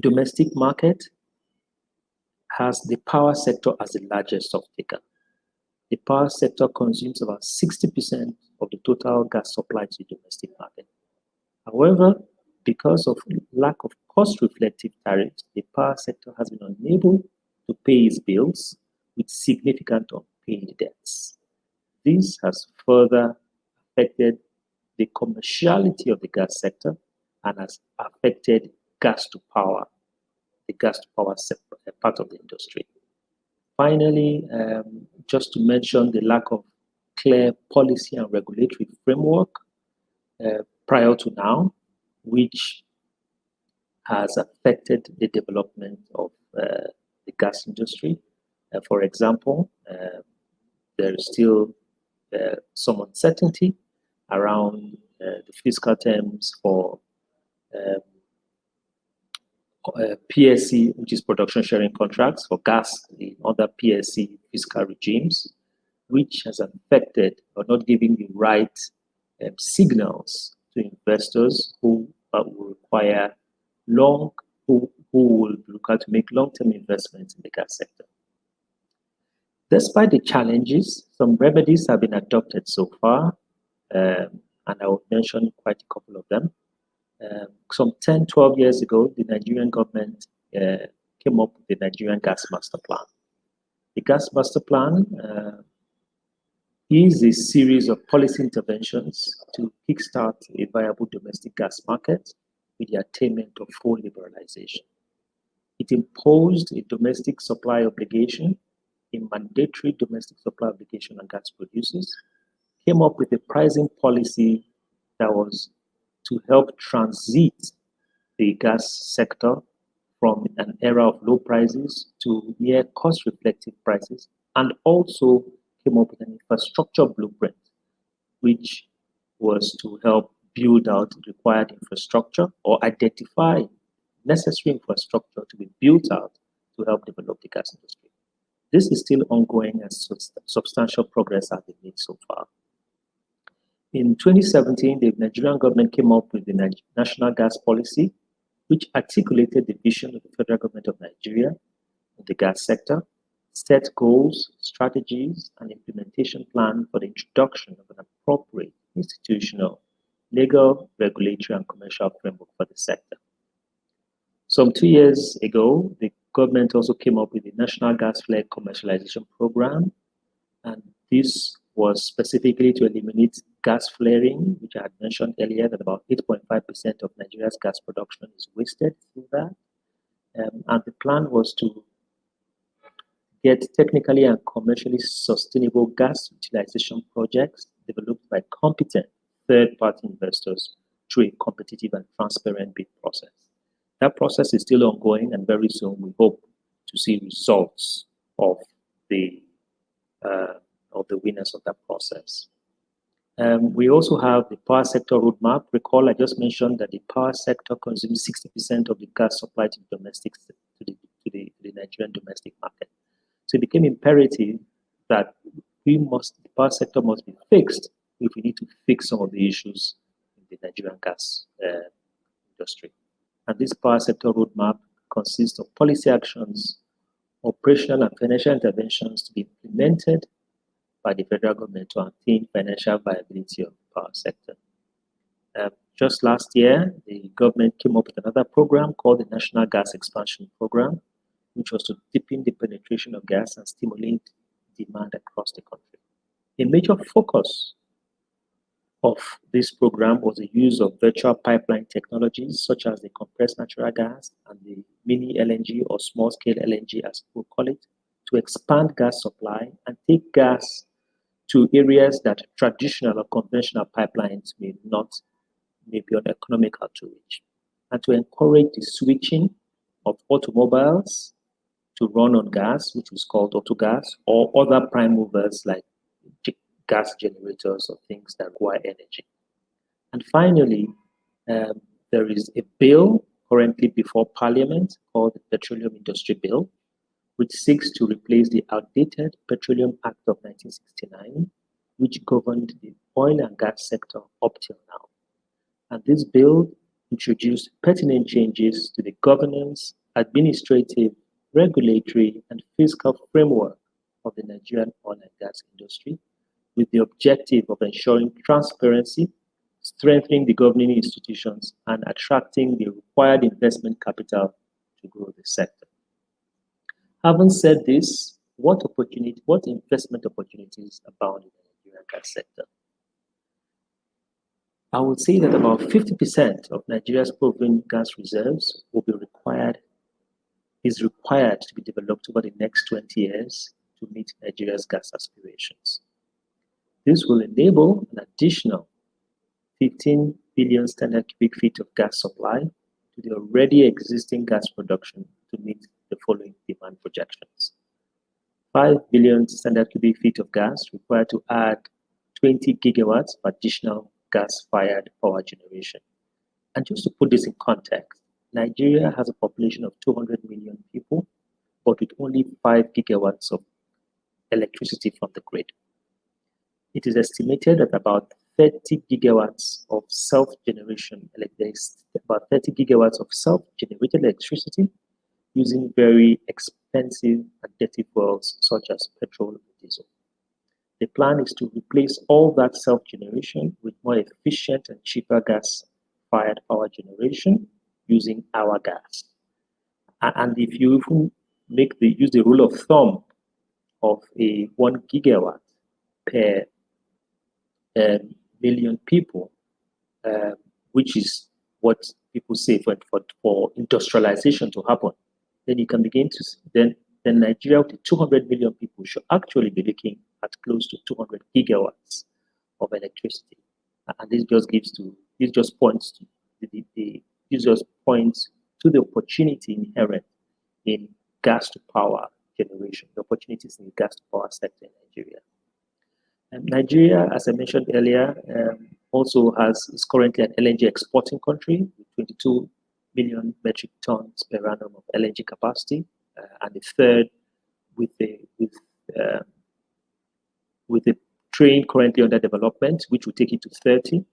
domestic market has the power sector as the largest off-taker. The power sector consumes about 60% of the total gas supply to the domestic market. However, because of lack of cost-reflective tariffs, the power sector has been unable to pay its bills with significant unpaid debts. This has further affected the commerciality of the gas sector and has affected gas to power, the gas to power part of the industry. Finally, just to mention the lack of clear policy and regulatory framework prior to now, which has affected the development of the gas industry. For example, there is still some uncertainty around the fiscal terms for PSC, which is production sharing contracts for gas in other PSC fiscal regimes, which has affected or not giving the right signals to investors who will require who will look to make long-term investments in the gas sector. Despite the challenges, some remedies have been adopted so far, and I will mention quite a couple of them. Some 10, 12 years ago, the Nigerian government came up with the Nigerian Gas Master Plan. The Gas Master Plan is a series of policy interventions to kickstart a viable domestic gas market with the attainment of full liberalization. It imposed a domestic supply obligation, a mandatory domestic supply obligation on gas producers, came up with a pricing policy that was to help transit the gas sector from an era of low prices to near cost-reflective prices, and also came up with an infrastructure blueprint, which was to help build out required infrastructure or identify necessary infrastructure to be built out to help develop the gas industry. This is still ongoing as substantial progress has been made so far. In 2017, the Nigerian government came up with the National Gas Policy, which articulated the vision of the federal government of Nigeria in the gas sector, set goals, strategies, and implementation plan for the introduction of an appropriate institutional, legal, regulatory, and commercial framework for the sector. Some 2 years ago, the government also came up with the National Gas Flare Commercialization Program, and this was specifically to eliminate gas flaring, which I had mentioned earlier, that about 8.5% of Nigeria's gas production is wasted through that. And the plan was to get technically and commercially sustainable gas utilization projects developed by competent third-party investors through a competitive and transparent bid process. That process is still ongoing, and very soon we hope to see results of the winners of that process. We also have the power sector roadmap. Recall I just mentioned that the power sector consumes 60% of the gas supply to the Nigerian domestic market. So it became imperative that the power sector must be fixed if we need to fix some of the issues in the Nigerian gas industry. And this power sector roadmap consists of policy actions, operational and financial interventions to be implemented by the federal government to attain financial viability of the power sector. Just last year, the government came up with another program called the National Gas Expansion Program, which was to deepen the penetration of gas and stimulate demand across the country. A major focus of this program was the use of virtual pipeline technologies such as the compressed natural gas and the mini LNG or small-scale LNG as we call it, to expand gas supply and take gas to areas that traditional or conventional pipelines may be uneconomical to reach, and to encourage the switching of automobiles to run on gas, which is called autogas, or other prime movers like gas generators or things that require energy. And finally, there is a bill currently before Parliament called the Petroleum Industry Bill, which seeks to replace the outdated Petroleum Act of 1969, which governed the oil and gas sector up till now. And this bill introduced pertinent changes to the governance, administrative, regulatory, and fiscal framework of the Nigerian oil and gas industry, with the objective of ensuring transparency, strengthening the governing institutions, and attracting the required investment capital to grow the sector. Having said this, what investment opportunities abound in the Nigerian gas sector? I would say that about 50% of Nigeria's proven gas reserves is required to be developed over the next 20 years to meet Nigeria's gas aspirations. This will enable an additional 15 billion standard cubic feet of gas supply to the already existing gas production to meet the following demand projections. 5 billion standard cubic feet of gas required to add 20 gigawatts of additional gas-fired power generation. And just to put this in context, Nigeria has a population of 200 million people, but with only 5 gigawatts of electricity from the grid. It is estimated that about 30 gigawatts of self-generation, about 30 gigawatts of self-generated electricity using very expensive and dirty fuels such as petrol and diesel. The plan is to replace all that self-generation with more efficient and cheaper gas-fired power generation using our gas. And if you even use the rule of thumb of a 1 gigawatt per million people, which is what people say for industrialization to happen, then you can begin to then Nigeria with 200 million people should actually be looking at close to 200 gigawatts of electricity, and this just points to the opportunity inherent in gas to power generation, the opportunities in the gas to power sector in Nigeria. And Nigeria, as I mentioned earlier, also is currently an LNG exporting country with 22 million metric tons per annum of LNG capacity, and the third with the train currently under development, which will take it to 30.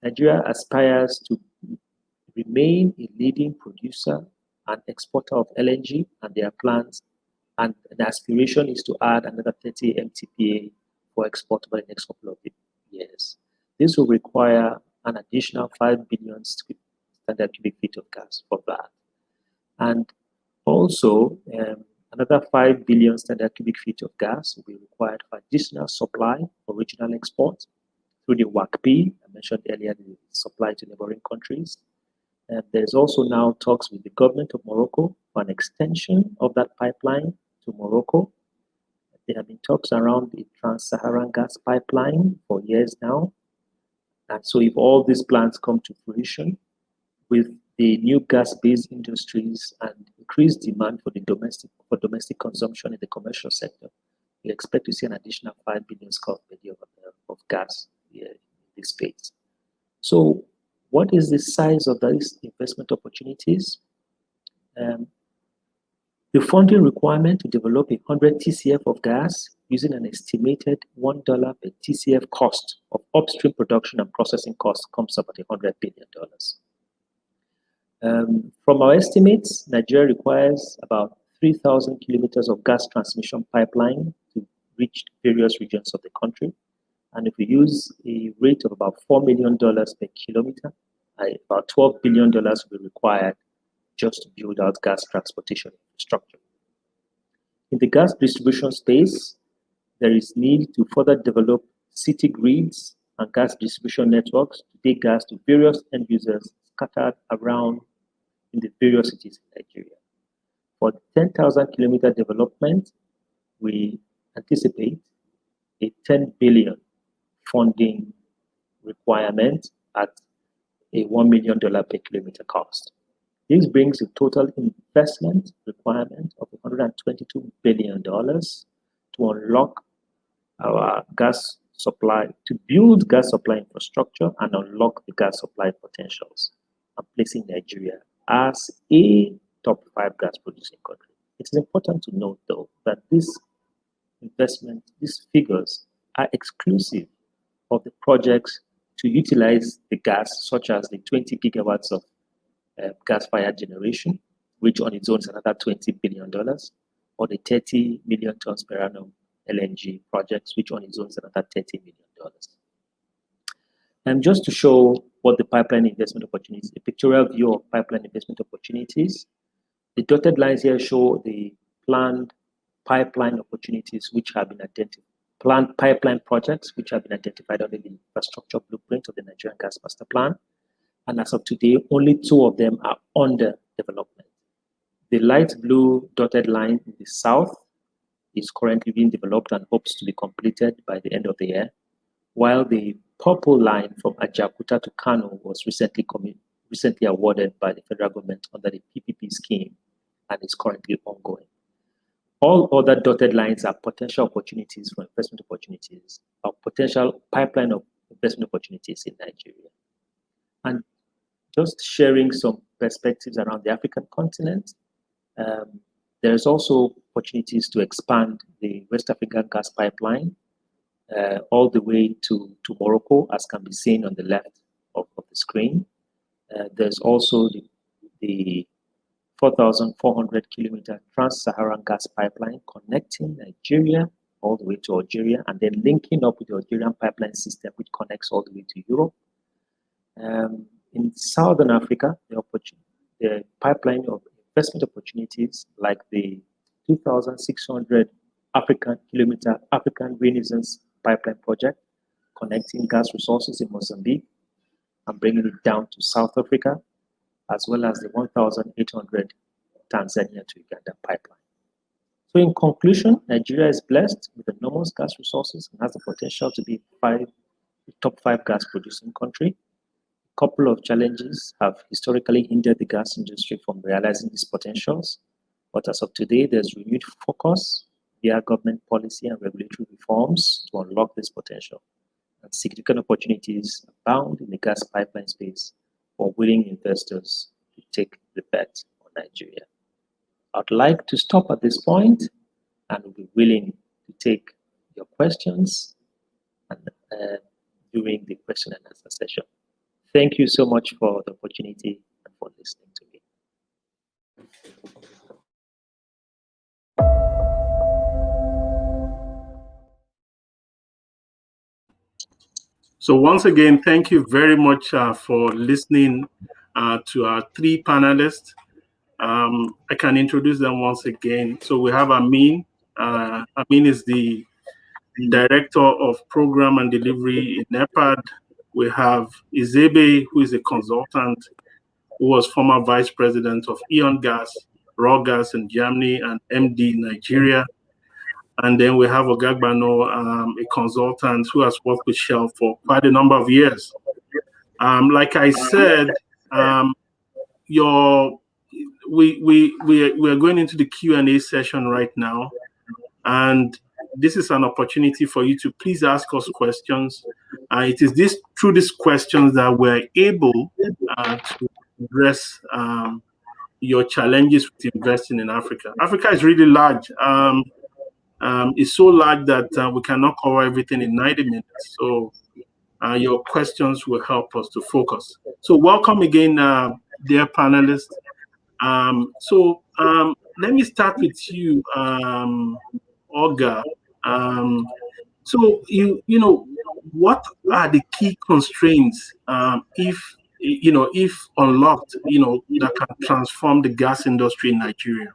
Nigeria aspires to remain a leading producer and exporter of LNG, and their plans and the aspiration is to add another 30 MTPA for export over the next couple of years. This will require an additional 5 billion standard cubic feet of gas for that. And also, another 5 billion standard cubic feet of gas will be required for additional supply for regional export through the WACP, I mentioned earlier, the supply to neighboring countries. And there's also now talks with the government of Morocco for an extension of that pipeline to Morocco. There have been talks around the Trans-Saharan gas pipeline for years now. And so if all these plans come to fruition, with the new gas-based industries and increased demand for domestic consumption in the commercial sector, we expect to see an additional 5 billion scf per day of gas here in this space. So what is the size of these investment opportunities? The funding requirement to develop 100 TCF of gas using an estimated $1 per TCF cost of upstream production and processing costs comes up at $100 billion. From our estimates, Nigeria requires about 3,000 kilometers of gas transmission pipeline to reach various regions of the country. And if we use a rate of about $4 million per kilometer, about $12 billion will be required just to build out gas transportation infrastructure. In the gas distribution space, there is need to further develop city grids and gas distribution networks to take gas to various end users scattered around in the various cities in Nigeria. For the 10,000 kilometer development, we anticipate a 10 billion funding requirement at a $1 million per kilometer cost. This brings the total investment requirement of $122 billion to unlock our gas supply, to build gas supply infrastructure and unlock the gas supply potentials, and placing Nigeria as a top 5 gas producing country. It is important to note, though, that this investment, these figures are exclusive of the projects to utilize the gas, such as the 20 gigawatts of gas-fired generation, which on its own is another $20 billion, or the 30 million tons per annum LNG projects, which on its own is another $30 million. And just to show what the pipeline investment opportunities, a pictorial view of pipeline investment opportunities, the dotted lines here show the planned pipeline opportunities which have been identified, planned pipeline projects which have been identified under the infrastructure blueprint of the Nigerian Gas Master Plan. And as of today, only 2 of them are under development. The light blue dotted line in the south is currently being developed and hopes to be completed by the end of the year, while the purple line from Ajaokuta to Kano was recently awarded by the federal government under the PPP scheme and is currently ongoing. All other dotted lines are potential opportunities for investment opportunities, or potential pipeline of investment opportunities in Nigeria. And just sharing some perspectives around the African continent, there's also opportunities to expand the West African gas pipeline all the way to Morocco, as can be seen on the left of the screen. There's also the 4,400 kilometer trans-Saharan gas pipeline connecting Nigeria all the way to Algeria, and then linking up with the Algerian pipeline system, which connects all the way to Europe. In Southern Africa, the pipeline of investment opportunities like the 2,600 African Renaissance pipeline project, connecting gas resources in Mozambique and bringing it down to South Africa, as well as the 1,800 Tanzania to Uganda pipeline. So in conclusion, Nigeria is blessed with enormous gas resources and has the potential to be the top 5 gas producing country. A couple of challenges have historically hindered the gas industry from realizing these potentials, but as of today, there's renewed focus via government policy and regulatory reforms to unlock this potential, and significant opportunities abound in the gas pipeline space for willing investors to take the bet on Nigeria. I'd like to stop at this point and will be willing to take your questions during the question and answer session. Thank you so much for the opportunity and for listening to me. So once again, thank you very much for listening to our 3 panelists. I can introduce them once again. So we have Amine. Amine is the Director of Program and Delivery in NEPAD. We have Izebe, who is a consultant, who was former Vice President of Eon Gas, Raw Gas in Germany, and MD Nigeria. And then we have Ogagbano, a consultant who has worked with Shell for quite a number of years. Like I said, we are going into the Q&A session right now, and this is an opportunity for you to please ask us questions. It is through these questions that we're able to address your challenges with investing in Africa. Africa is really large. is so large that we cannot cover everything in 90 minutes. So your questions will help us to focus. So welcome again, dear panelists. Let me start with you, Olga. So you know, what are the key constraints, if unlocked, that can transform the gas industry in Nigeria?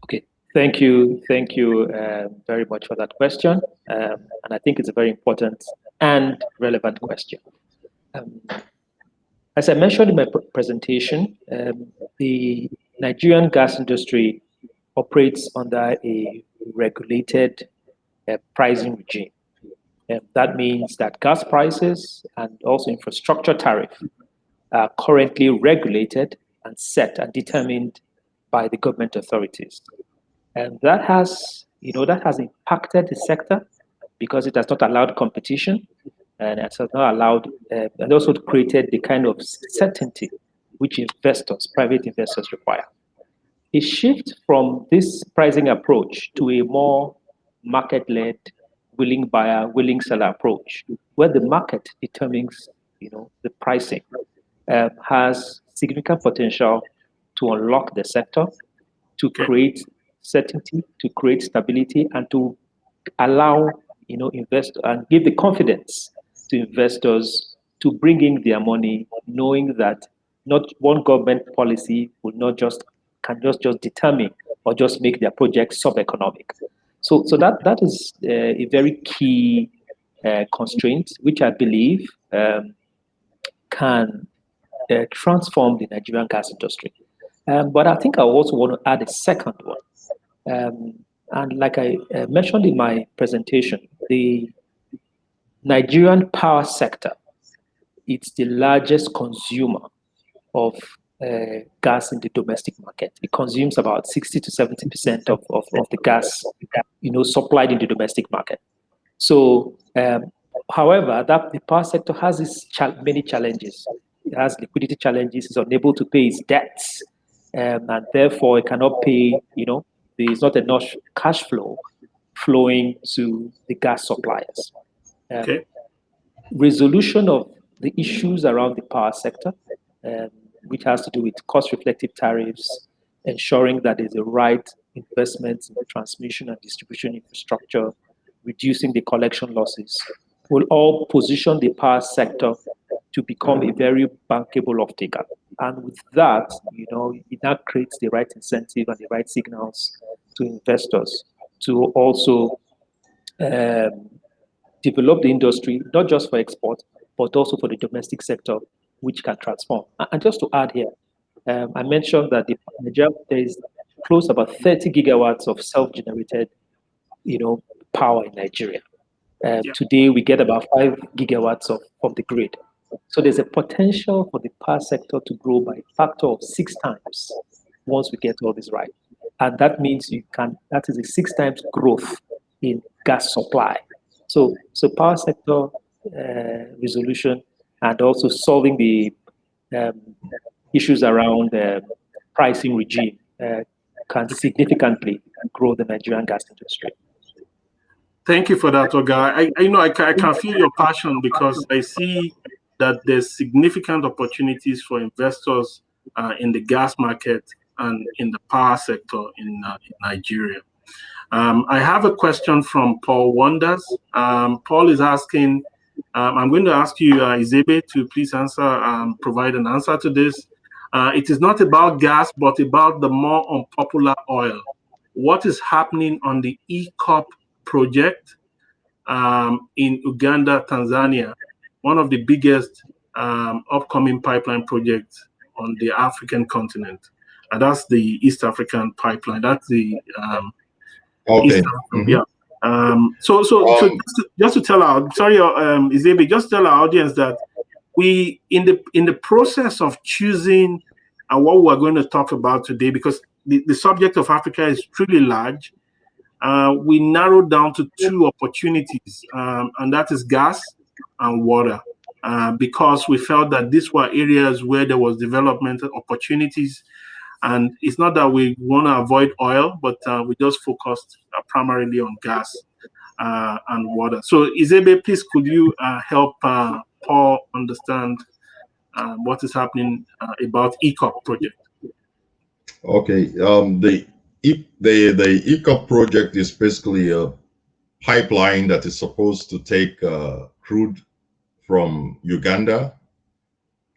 Okay, thank you very much for that question, and I think it's a very important and relevant question. As I mentioned in my presentation, the Nigerian gas industry operates under a regulated pricing regime. That means that gas prices and also infrastructure tariff are currently regulated and set and determined by the government authorities. And that has impacted the sector because it has not allowed competition, and it has not allowed, and also created the kind of certainty which private investors require. A shift from this pricing approach to a more market-led, willing buyer, willing seller approach, where the market determines, the pricing, has significant potential to unlock the sector, to create certainty, to create stability, and to allow, invest and give the confidence to investors to bring in their money, knowing that not one government policy will not can just determine or just make their project sub-economic. So that is a very key constraint, which I believe can transform the Nigerian gas industry. But I think I also want to add a second one. And like I mentioned in my presentation, the Nigerian power sector, it's the largest consumer of gas in the domestic market. It consumes about 60 to 70% of the gas, supplied in the domestic market. So, however, the power sector has many challenges. It has liquidity challenges. It's unable to pay its debts, and therefore it cannot pay. There is not enough cash flow flowing to the gas suppliers. Resolution of the issues around the power sector, which has to do with cost-reflective tariffs, ensuring that there's the right investments in the transmission and distribution infrastructure, reducing the collection losses, will all position the power sector to become a very bankable off-taker. And with that, it now creates the right incentive and the right signals to investors to also develop the industry, not just for export, but also for the domestic sector, which can transform. And just to add here, I mentioned that there is close to about 30 gigawatts of self-generated, power in Nigeria. Today, we get about 5 gigawatts from the grid. So there's a potential for the power sector to grow by a factor of 6 times once we get all this right. And that means that is a 6 times growth in gas supply. So power sector resolution and also solving the issues around pricing regime can significantly grow the Nigerian gas industry. Thank you for that, Oga. I can feel your passion because I see that there's significant opportunities for investors in the gas market and in the power sector in Nigeria. I have a question from Paul Wonders. Paul is asking, I'm going to ask you, Izebe, to please provide an answer to this. It is not about gas, but about the more unpopular oil. What is happening on the EITEP project in Uganda, Tanzania, one of the biggest upcoming pipeline projects on the African continent? And that's the East African pipeline. That's the okay. So just to tell our Izebe, just tell our audience that we in the process of choosing what we're going to talk about today, because the subject of Africa is truly large, we narrowed down to 2 opportunities, and that is gas and water, because we felt that these were areas where there was development opportunities, And it's not that we want to avoid oil, but we just focused primarily on gas and water. So Izebe, please could you help Paul understand what is happening about ECOP project? Okay, the ECOP project is basically a pipeline that is supposed to take crude from Uganda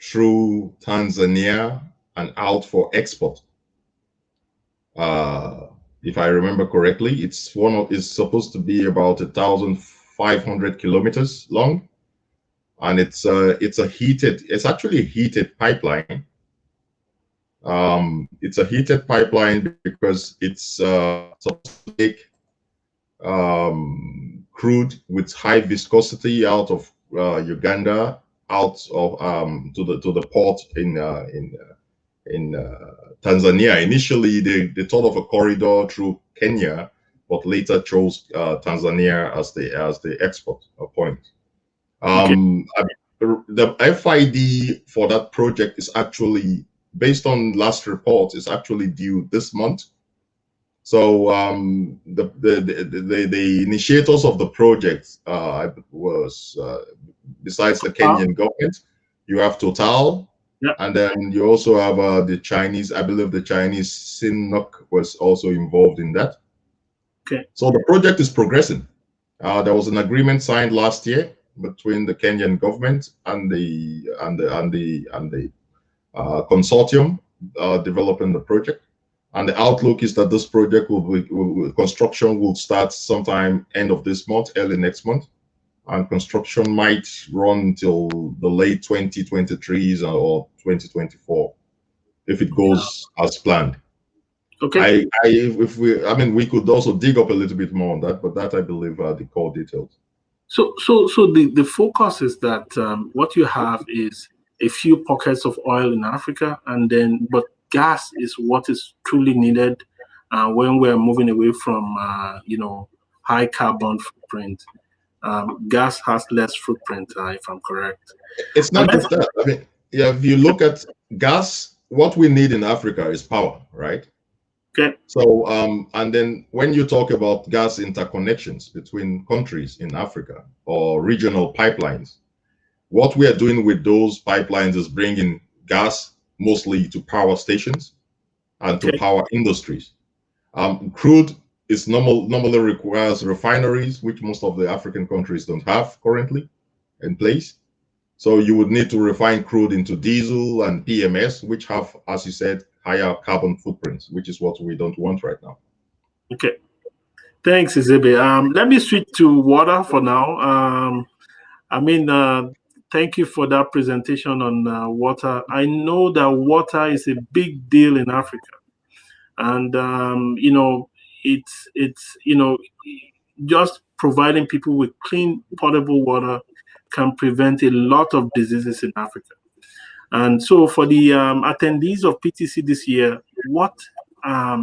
through Tanzania and out for export. If I remember correctly, it's supposed to be about 1,500 kilometers long, and it's actually a heated pipeline. It's a heated pipeline because it's supposed to take crude with high viscosity out of Uganda out of to the port in Tanzania. Initially, they thought of a corridor through Kenya, but later chose Tanzania as the export point. The FID for that project is actually, based on last report, is actually due this month. So the initiators of the project was besides the Kenyan government, you have Total, and then you also have the Chinese. I believe the Chinese Sinnock was also involved in that. Okay. So the project is progressing. There was an agreement signed last year between the Kenyan government and the consortium developing the project. And the outlook is that this project construction will start sometime end of this month, early next month. And construction might run till the late 2023s or 2024 if it goes as planned. Okay. We could also dig up a little bit more on that, but that I believe are the core details. So the focus is that what you have is a few pockets of oil in Africa, but gas is what is truly needed when we're moving away from high carbon footprint. Gas has less footprint, if I'm correct. It's not just that. I mean, if you look at gas, what we need in Africa is power, right? Okay. So, and then when you talk about gas interconnections between countries in Africa or regional pipelines, what we are doing with those pipelines is bringing gas mostly to power stations and to power industries. Crude is normally requires refineries, which most of the African countries don't have currently in place. So you would need to refine crude into diesel and PMS, which have, as you said, higher carbon footprints, which is what we don't want right now. Okay. Thanks, Izebe. Let me switch to water for now. Thank you for that presentation on water. I know that water is a big deal in Africa. And, it's just providing people with clean, potable water can prevent a lot of diseases in Africa. And so for the attendees of PTC this year, what are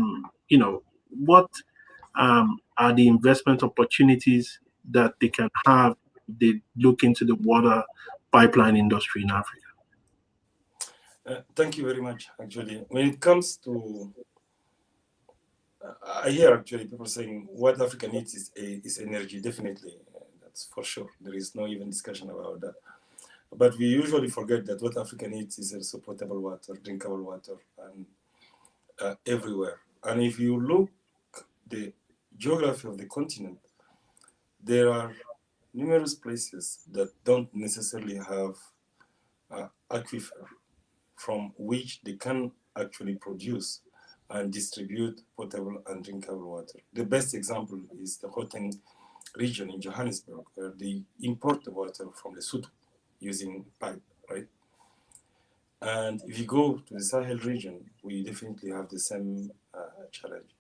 the investment opportunities that they can have if they look into the water pipeline industry in Africa? Thank you very much, actually. When it comes to, I hear actually people saying what Africa needs is energy, definitely. That's for sure. There is no even discussion about that. But we usually forget that what Africa needs is also potable water, drinkable water, and everywhere. And if you look the geography of the continent, there are numerous places that don't necessarily have aquifer from which they can actually produce and distribute potable and drinkable water. The best example is the Gauteng region in Johannesburg, where they import the water from Lesotho using pipe, right? And if you go to the Sahel region, we definitely have the same challenge.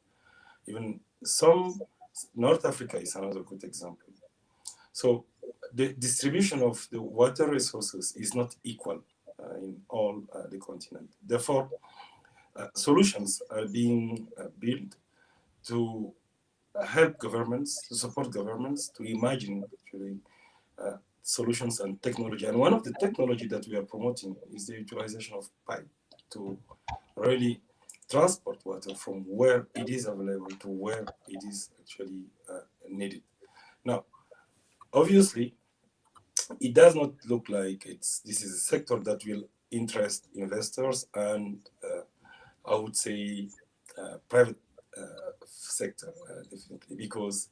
Even North Africa is another good example. So the distribution of the water resources is not equal in all the continent. Therefore, solutions are being built to help governments, to support governments to imagine actually solutions and technology. And one of the technology that we are promoting is the utilization of pipe to really transport water from where it is available to where it is actually needed. Now, obviously, it does not look like this is a sector that will interest investors and I would say private sector definitely, because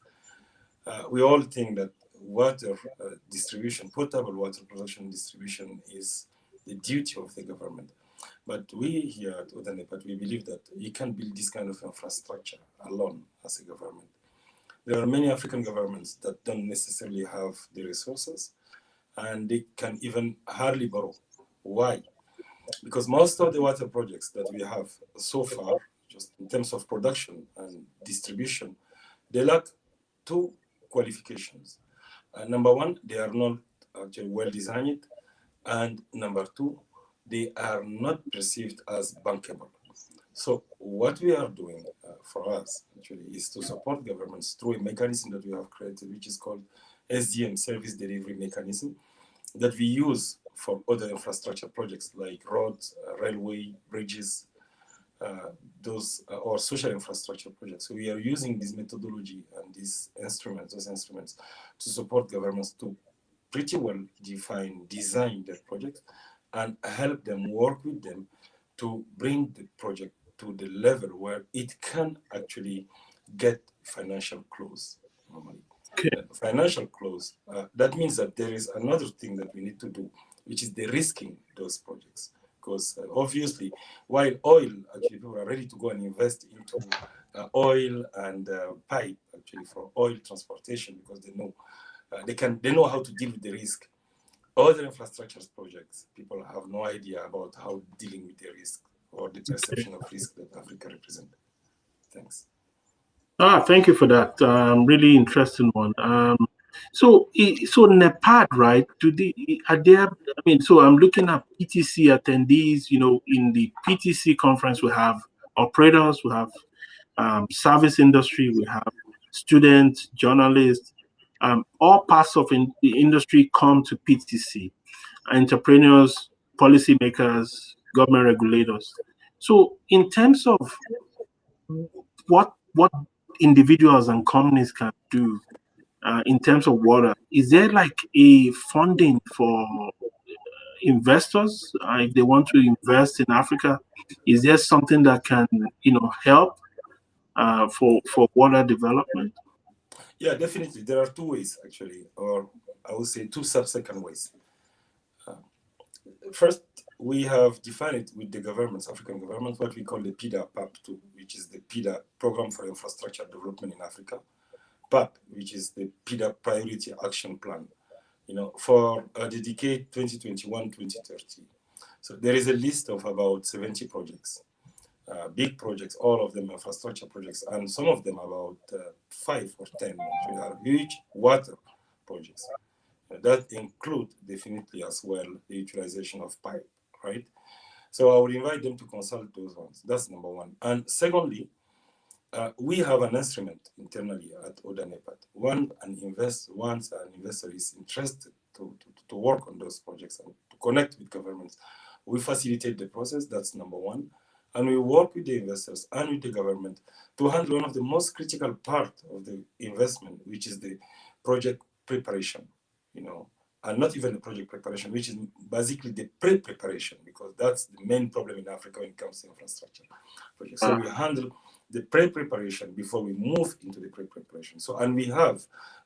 we all think that water distribution, potable water production and distribution is the duty of the government. But we here at NEPAD, we believe that you can build this kind of infrastructure alone as a government. There are many African governments that don't necessarily have the resources, and they can even hardly borrow. Why? Because most of the water projects that we have so far, just in terms of production and distribution, they lack two qualifications. Number one, they are not actually well designed, and number two, they are not perceived as bankable. So what we are doing for us actually is to support governments through a mechanism that we have created, which is called SDM, Service Delivery Mechanism, that we use for other infrastructure projects like roads, railway, bridges, or social infrastructure projects. So we are using this methodology and those instruments to support governments to pretty well design their projects and help them, work with them to bring the project to the level where it can actually get financial close normally. Okay. Financial close, that means that there is another thing that we need to do, which is de-risking those projects. Because obviously, while oil, actually people are ready to go and invest into oil and pipe, actually for oil transportation, because they know they know how to deal with the risk. Other infrastructure projects, people have no idea about how dealing with the risk or the perception of risk that Africa represents. Thanks. Thank you for that. Really interesting one. So NEPAD, right? Are there? I mean, so I'm looking at PTC attendees. In the PTC conference, we have operators, we have service industry, we have students, journalists, all parts of the industry come to PTC, entrepreneurs, policymakers, government regulators. So in terms of what individuals and companies can do in terms of water, is there like a funding for investors if they want to invest in Africa? Is there something that can help for water development? Yeah, definitely. There are two ways actually, or I would say two subsequent ways. First, we have defined with the governments, African governments, what we call the PIDA PAP2, which is the PIDA Program for Infrastructure Development in Africa. PAP, which is the PIDA Priority Action Plan, for the decade 2021-2030. So there is a list of about 70 projects, big projects, all of them infrastructure projects, and some of them about 5 or 10 actually are huge water projects. That include definitely as well the utilization of pipe, right? So I would invite them to consult those ones. That's number one. And secondly, we have an instrument internally at NEPAD. Once an investor is interested to work on those projects and to connect with governments, we facilitate the process. That's number one. And we work with the investors and with the government to handle one of the most critical part of the investment, which is the project preparation, and not even the project preparation, which is basically the pre-preparation, because that's the main problem in Africa when it comes to infrastructure projects. So we handle the pre-preparation before we move into the pre-preparation. So, and we have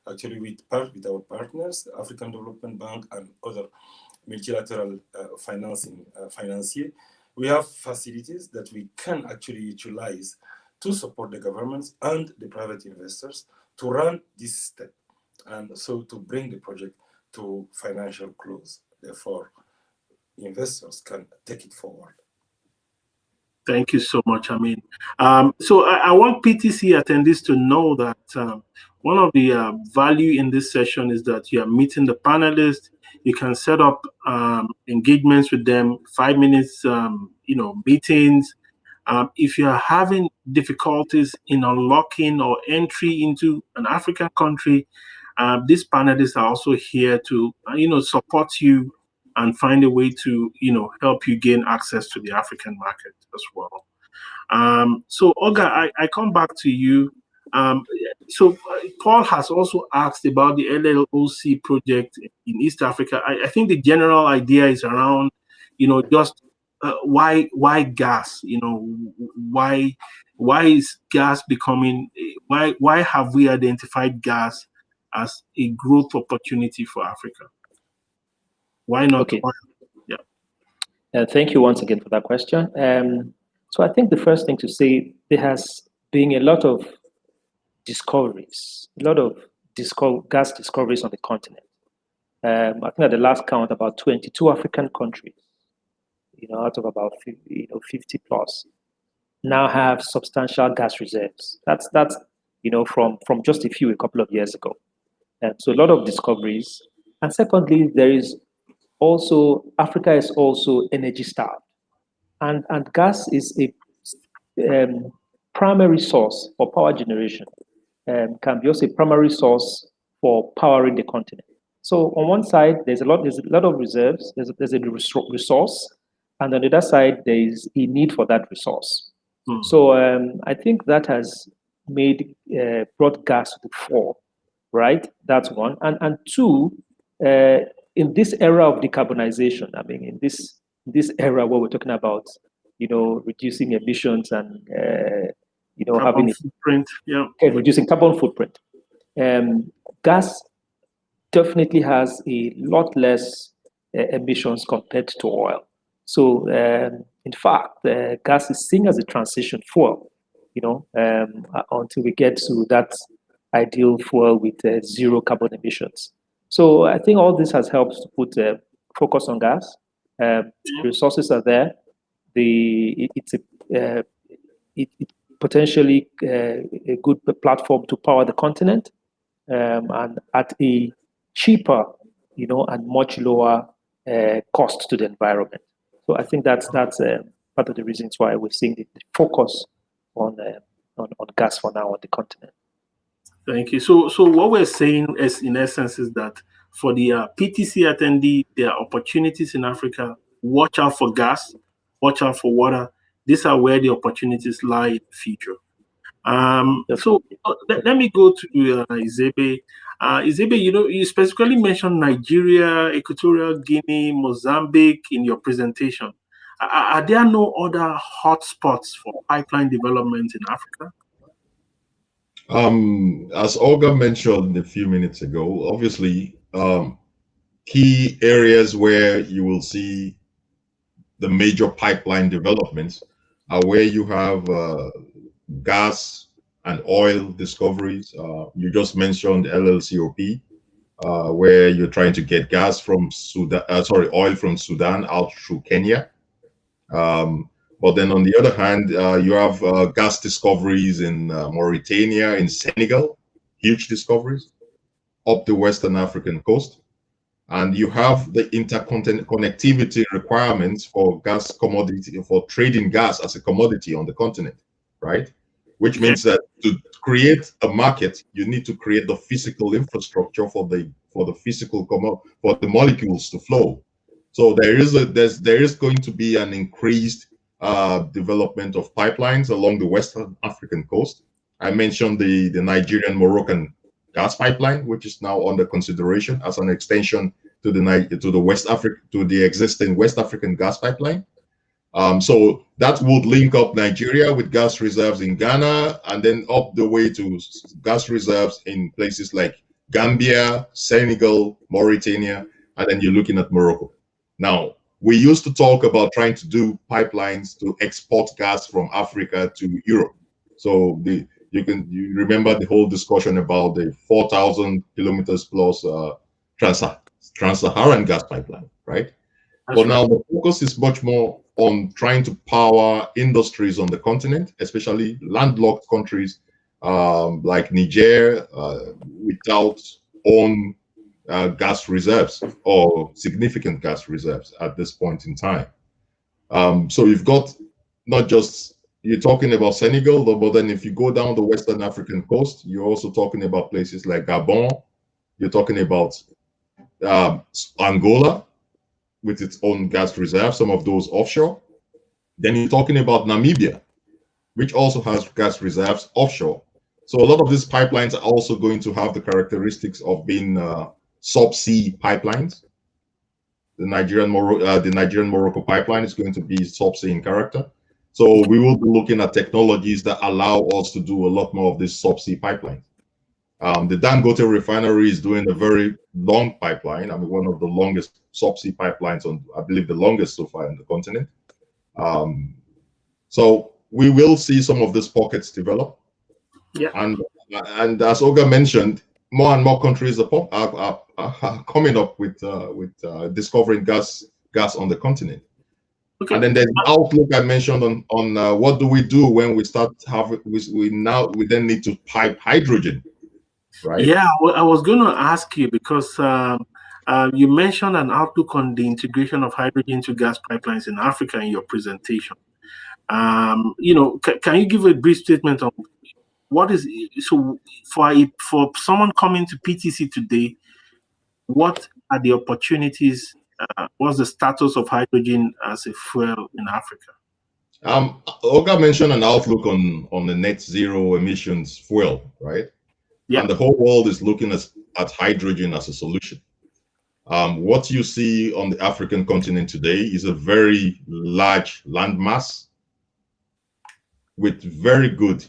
actually with our partners, the African Development Bank and other multilateral financier, we have facilities that we can actually utilize to support the governments and the private investors to run this step, and so to bring the project to financial close. Therefore, investors can take it forward. Thank you so much, Amine. So I want PTC attendees to know that one of the value in this session is that you are meeting the panelists. You can set up engagements with them, 5 minutes, meetings. If you are having difficulties in unlocking or entry into an African country, these panelists are also here to, support you and find a way to, help you gain access to the African market as well. So Oga, I come back to you. So Paul has also asked about the LLOC project in East Africa. I think the general idea is around, just why gas? Why is gas becoming? Why have we identified gas as a growth opportunity for Africa? Why not Okay. oil? Yeah. Thank you once again for that question. So I think the first thing to say, there has been a lot of discoveries, a lot of gas discoveries on the continent. I think at the last count, about 22 African countries, out of about 50 plus, now have substantial gas reserves. That's from just a couple of years ago. So a lot of discoveries. And secondly, Africa is also energy starved. And gas is a primary source for power generation, can be also a primary source for powering the continent. So on one side, there's a lot of reserves, there's a resource, and on the other side, there is a need for that resource. So I think that has brought gas to the fore, right? That's one. And two, in this era of decarbonization, I mean, in this era where we're talking about, reducing emissions and, carbon footprint, reducing carbon footprint. Gas definitely has a lot less emissions compared to oil. So, in fact, gas is seen as a transition fuel, until we get to that ideal fuel with zero carbon emissions. So I think all this has helped to put focus on gas. Resources are there. It's potentially a good platform to power the continent, and at a cheaper, and much lower cost to the environment. So I think that's part of the reasons why we're seeing the focus on gas for now on the continent. Thank you. So what we're saying is, in essence, is that for the PTC attendee, there are opportunities in Africa. Watch out for gas. Watch out for water. These are where the opportunities lie in the future. So let me go to Izebe. Izebe, you specifically mentioned Nigeria, Equatorial Guinea, Mozambique in your presentation. Are there no other hotspots for pipeline development in Africa? As Olga mentioned a few minutes ago, obviously, key areas where you will see the major pipeline developments are where you have gas and oil discoveries. You just mentioned LLCOP, where you're trying to get gas from Sudan, oil from Sudan out through Kenya. But then on the other hand, you have gas discoveries in Mauritania, in Senegal, huge discoveries up the Western African coast. And you have the intercontinental connectivity requirements for gas commodity, for trading gas as a commodity on the continent, right? Which means that to create a market, you need to create the physical infrastructure for the molecules to flow. So there is going to be an increased development of pipelines along the Western African coast. I mentioned the Nigerian Moroccan gas pipeline, which is now under consideration as an extension to the existing West African gas pipeline. So that would link up Nigeria with gas reserves in Ghana, and then up the way to gas reserves in places like Gambia, Senegal, Mauritania, and then you're looking at Morocco. Now, we used to talk about trying to do pipelines to export gas from Africa to Europe. So you remember the whole discussion about the 4,000 kilometers plus trans-Saharan gas pipeline, right? But now the focus is much more on trying to power industries on the continent, especially landlocked countries like Niger, without own gas reserves or significant gas reserves at this point in time. So you've got not just, you're talking about Senegal, but then if you go down the Western African coast, you're also talking about places like Gabon. You're talking about Angola with its own gas reserve, some of those offshore. Then you're talking about Namibia, which also has gas reserves offshore. So a lot of these pipelines are also going to have the characteristics of being subsea pipelines. The Nigerian Morocco pipeline is going to be subsea in character. So we will be looking at technologies that allow us to do a lot more of this subsea pipeline. The Dangote refinery is doing a very long pipeline. I mean, one of the longest subsea pipelines on, I believe, the longest so far in the continent. So we will see some of these pockets develop. Yeah. And as Oga mentioned, more and more countries are coming up with discovering gas on the continent. Okay. And then there's the outlook I mentioned on what do we do when we start having we then need to pipe hydrogen, right? Yeah, well, I was going to ask you because you mentioned an outlook on the integration of hydrogen to gas pipelines in Africa in your presentation. Can you give a brief statement on what is so for someone coming to PTC today? What are the opportunities? What's the status of hydrogen as a fuel in Africa? Oga mentioned an outlook on the net zero emissions fuel, right? Yeah. And the whole world is looking at hydrogen as a solution. What you see on the African continent today is a very large landmass with very good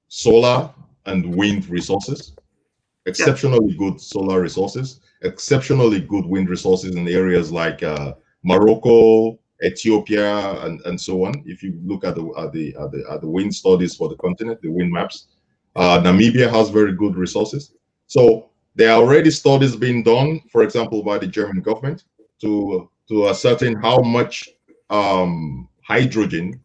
solar and wind resources, exceptionally good solar resources, exceptionally good wind resources in areas like Morocco, Ethiopia, and so on. If you look at the wind studies for the continent, the wind maps, Namibia has very good resources. So there are already studies being done, for example, by the German government to ascertain how much hydrogen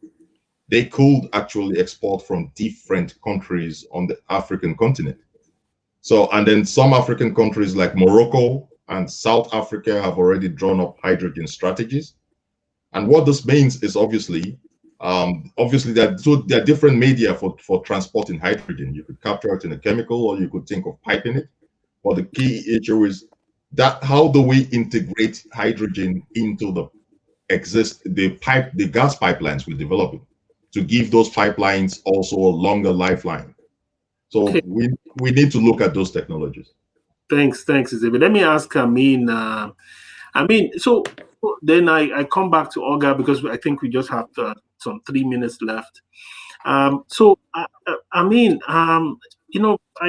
they could actually export from different countries on the African continent. So, and then some African countries like Morocco and South Africa have already drawn up hydrogen strategies. And what this means is obviously there are different media for transporting hydrogen. You could capture it in a chemical, or you could think of piping it. But the key issue is that how do we integrate hydrogen into the gas pipelines we're developing to give those pipelines also a longer lifeline. So okay. we need to look at those technologies. Thanks, Izebe. Let me ask Amine. So then I come back to Oga because I think we just have some 3 minutes left. I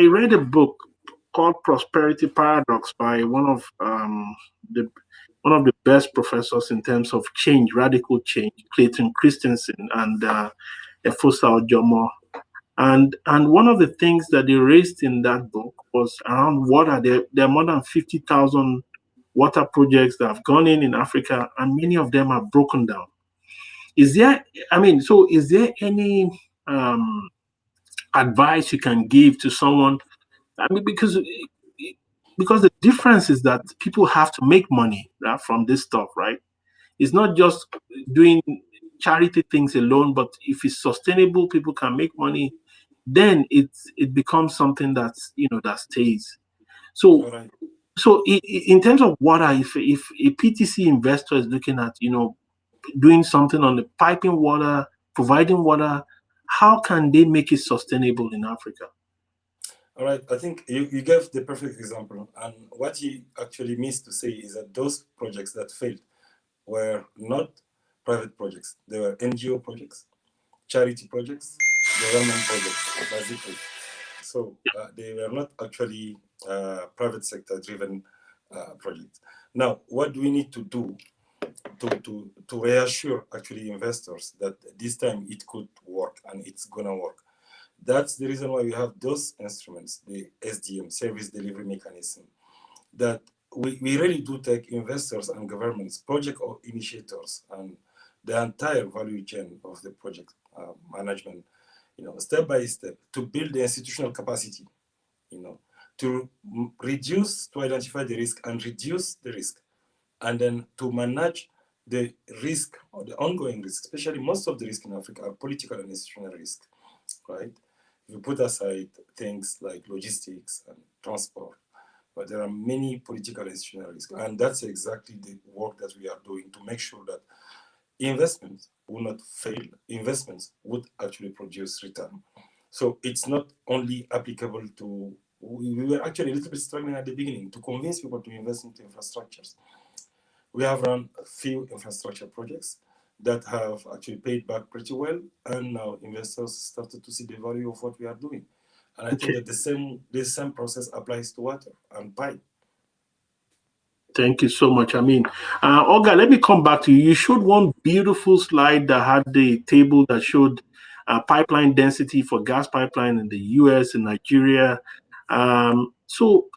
read a book called Prosperity Paradox by one of the best professors in terms of change, radical change, Clayton Christensen and Efosa Ojomo. And one of the things that they raised in that book was around water. There are more than 50,000 water projects that have gone in Africa, and many of them are broken down. Is there any advice you can give to someone? Because the difference is that people have to make money, right, from this stuff, right? It's not just doing charity things alone, but if it's sustainable, people can make money, then it becomes something that stays. So, right. So in terms of water, if a PTC investor is looking at doing something on the piping water, providing water, how can they make it sustainable in Africa? All right, I think you gave the perfect example, and what he actually means to say is that those projects that failed were not private projects; they were NGO projects, charity projects, government projects, basically. So they were not actually private sector driven projects. Now, what do we need to do to reassure actually investors that this time it could work and it's gonna work? That's the reason why we have those instruments, the SDM, Service Delivery Mechanism, that we really do take investors and governments, project or initiators, and the entire value chain of the project management, step by step, to build the institutional capacity, to identify the risk and reduce the risk, and then to manage the risk or the ongoing risk, especially most of the risk in Africa are political and institutional risk, right? If you put aside things like logistics and transport, but there are many political and institutional risks. And that's exactly the work that we are doing to make sure that investments will not fail. Investments would actually produce return. So it's not only applicable to, we were actually a little bit struggling at the beginning to convince people to invest into infrastructures. We have run a few infrastructure projects that have actually paid back pretty well, and now investors started to see the value of what we are doing. And I think that the same process applies to water and pipe. Thank you so much, Amine. Olga, let me come back to you. You showed one beautiful slide that had the table that showed pipeline density for gas pipeline in the US and Nigeria. So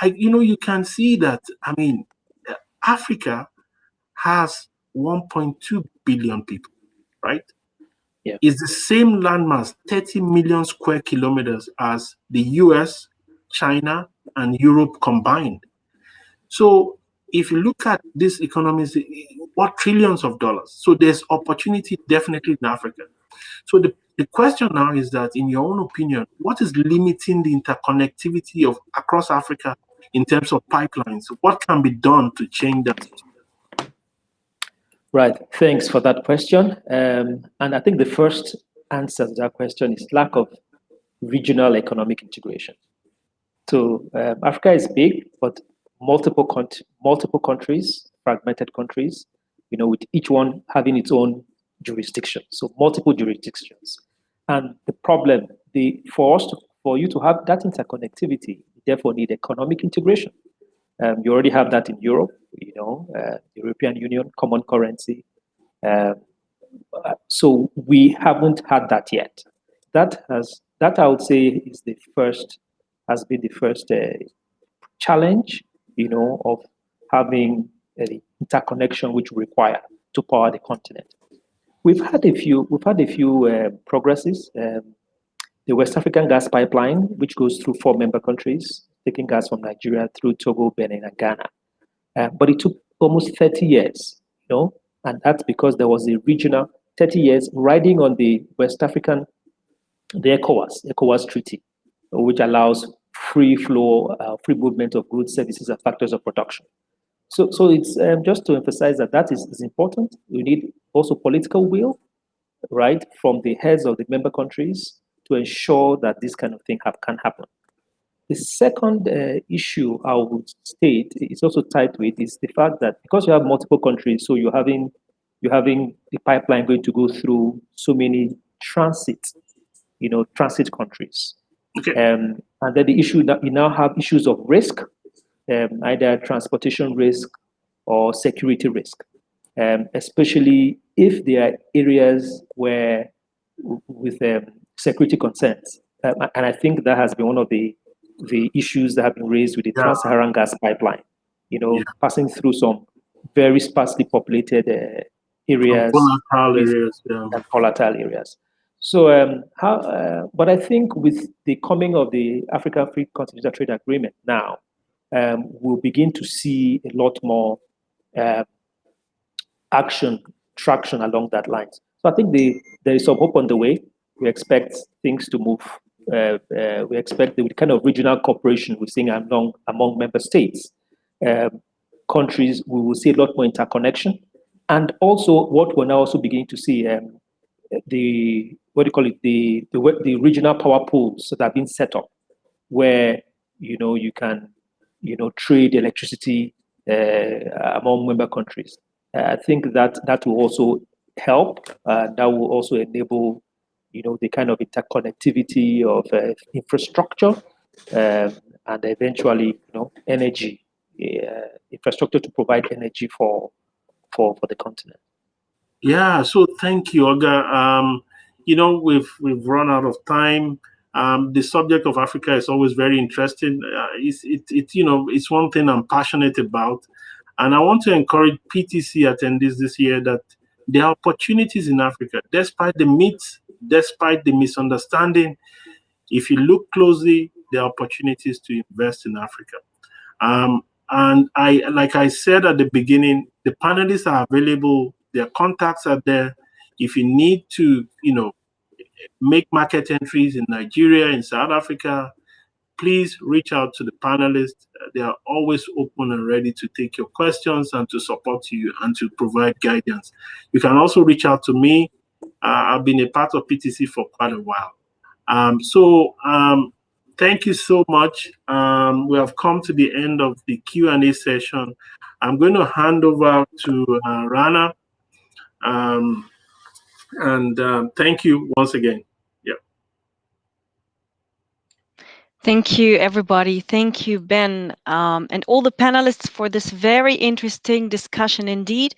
you can see that, I mean, Africa has 1.2 billion people, right? Yeah. It's the same landmass, 30 million square kilometers, as the US, China, and Europe combined. So if you look at these economies, what trillions of dollars? So there's opportunity definitely in Africa. So the question now is that, in your own opinion, what is limiting the interconnectivity of across Africa in terms of pipelines? What can be done to change that? Right. Thanks for that question. And I think the first answer to that question is lack of regional economic integration. So Africa is big, but multiple countries, fragmented countries, with each one having its own jurisdiction. So multiple jurisdictions. And the problem, for you to have that interconnectivity, you therefore need economic integration. You already have that in Europe, European Union, common currency. So we haven't had that yet. That I would say has been the first challenge, of having an interconnection which we require to power the continent. We've had a few progresses. The West African gas pipeline, which goes through 4 member countries, taking gas from Nigeria through Togo, Benin, and Ghana. But it took almost 30 years, and that's because there was a regional 30 years riding on the West African, the ECOWAS treaty, which allows free flow, free movement of goods, services, and factors of production. So it's just to emphasize that is important. We need also political will, right, from the heads of the member countries to ensure that this kind of thing can happen. The second issue I would state is also tied to it is the fact that because you have multiple countries, so you're having the pipeline going to go through so many transit countries. Okay. And then the issue that you now have issues of risk, either transportation risk or security risk, especially if there are areas where with security concerns. And I think that has been one of the issues that have been raised with the Trans-Saharan gas pipeline, passing through some very sparsely populated areas, volatile areas. So, but I think with the coming of the African Free Continental Trade Agreement now, we'll begin to see a lot more traction along that lines. So I think there is some hope on the way. We expect things to move. We expect the kind of regional cooperation we're seeing among member states, countries. We will see a lot more interconnection, and also what we're now also beginning to see the regional power pools that have been set up, where you can trade electricity among member countries. I think that will also help. That will also enable the kind of interconnectivity of infrastructure and eventually energy infrastructure to provide energy for the continent. Yeah, so thank you, Olga. We've run out of time. The subject of Africa is always very interesting. It's one thing I'm passionate about, and I want to encourage PTC attendees this year that there are opportunities in Africa, despite the myths, despite the misunderstanding. If you look closely, there are opportunities to invest in Africa. And like I said at the beginning, the panelists are available. Their contacts are there. If you need to, make market entries in Nigeria, in South Africa, please reach out to the panelists. They are always open and ready to take your questions and to support you and to provide guidance. You can also reach out to me. I've been a part of PTC for quite a while. Thank you so much. We have come to the end of the Q&A session. I'm going to hand over to Rana. Thank you once again. Yeah. Thank you, everybody. Thank you, Ben, and all the panelists for this very interesting discussion indeed.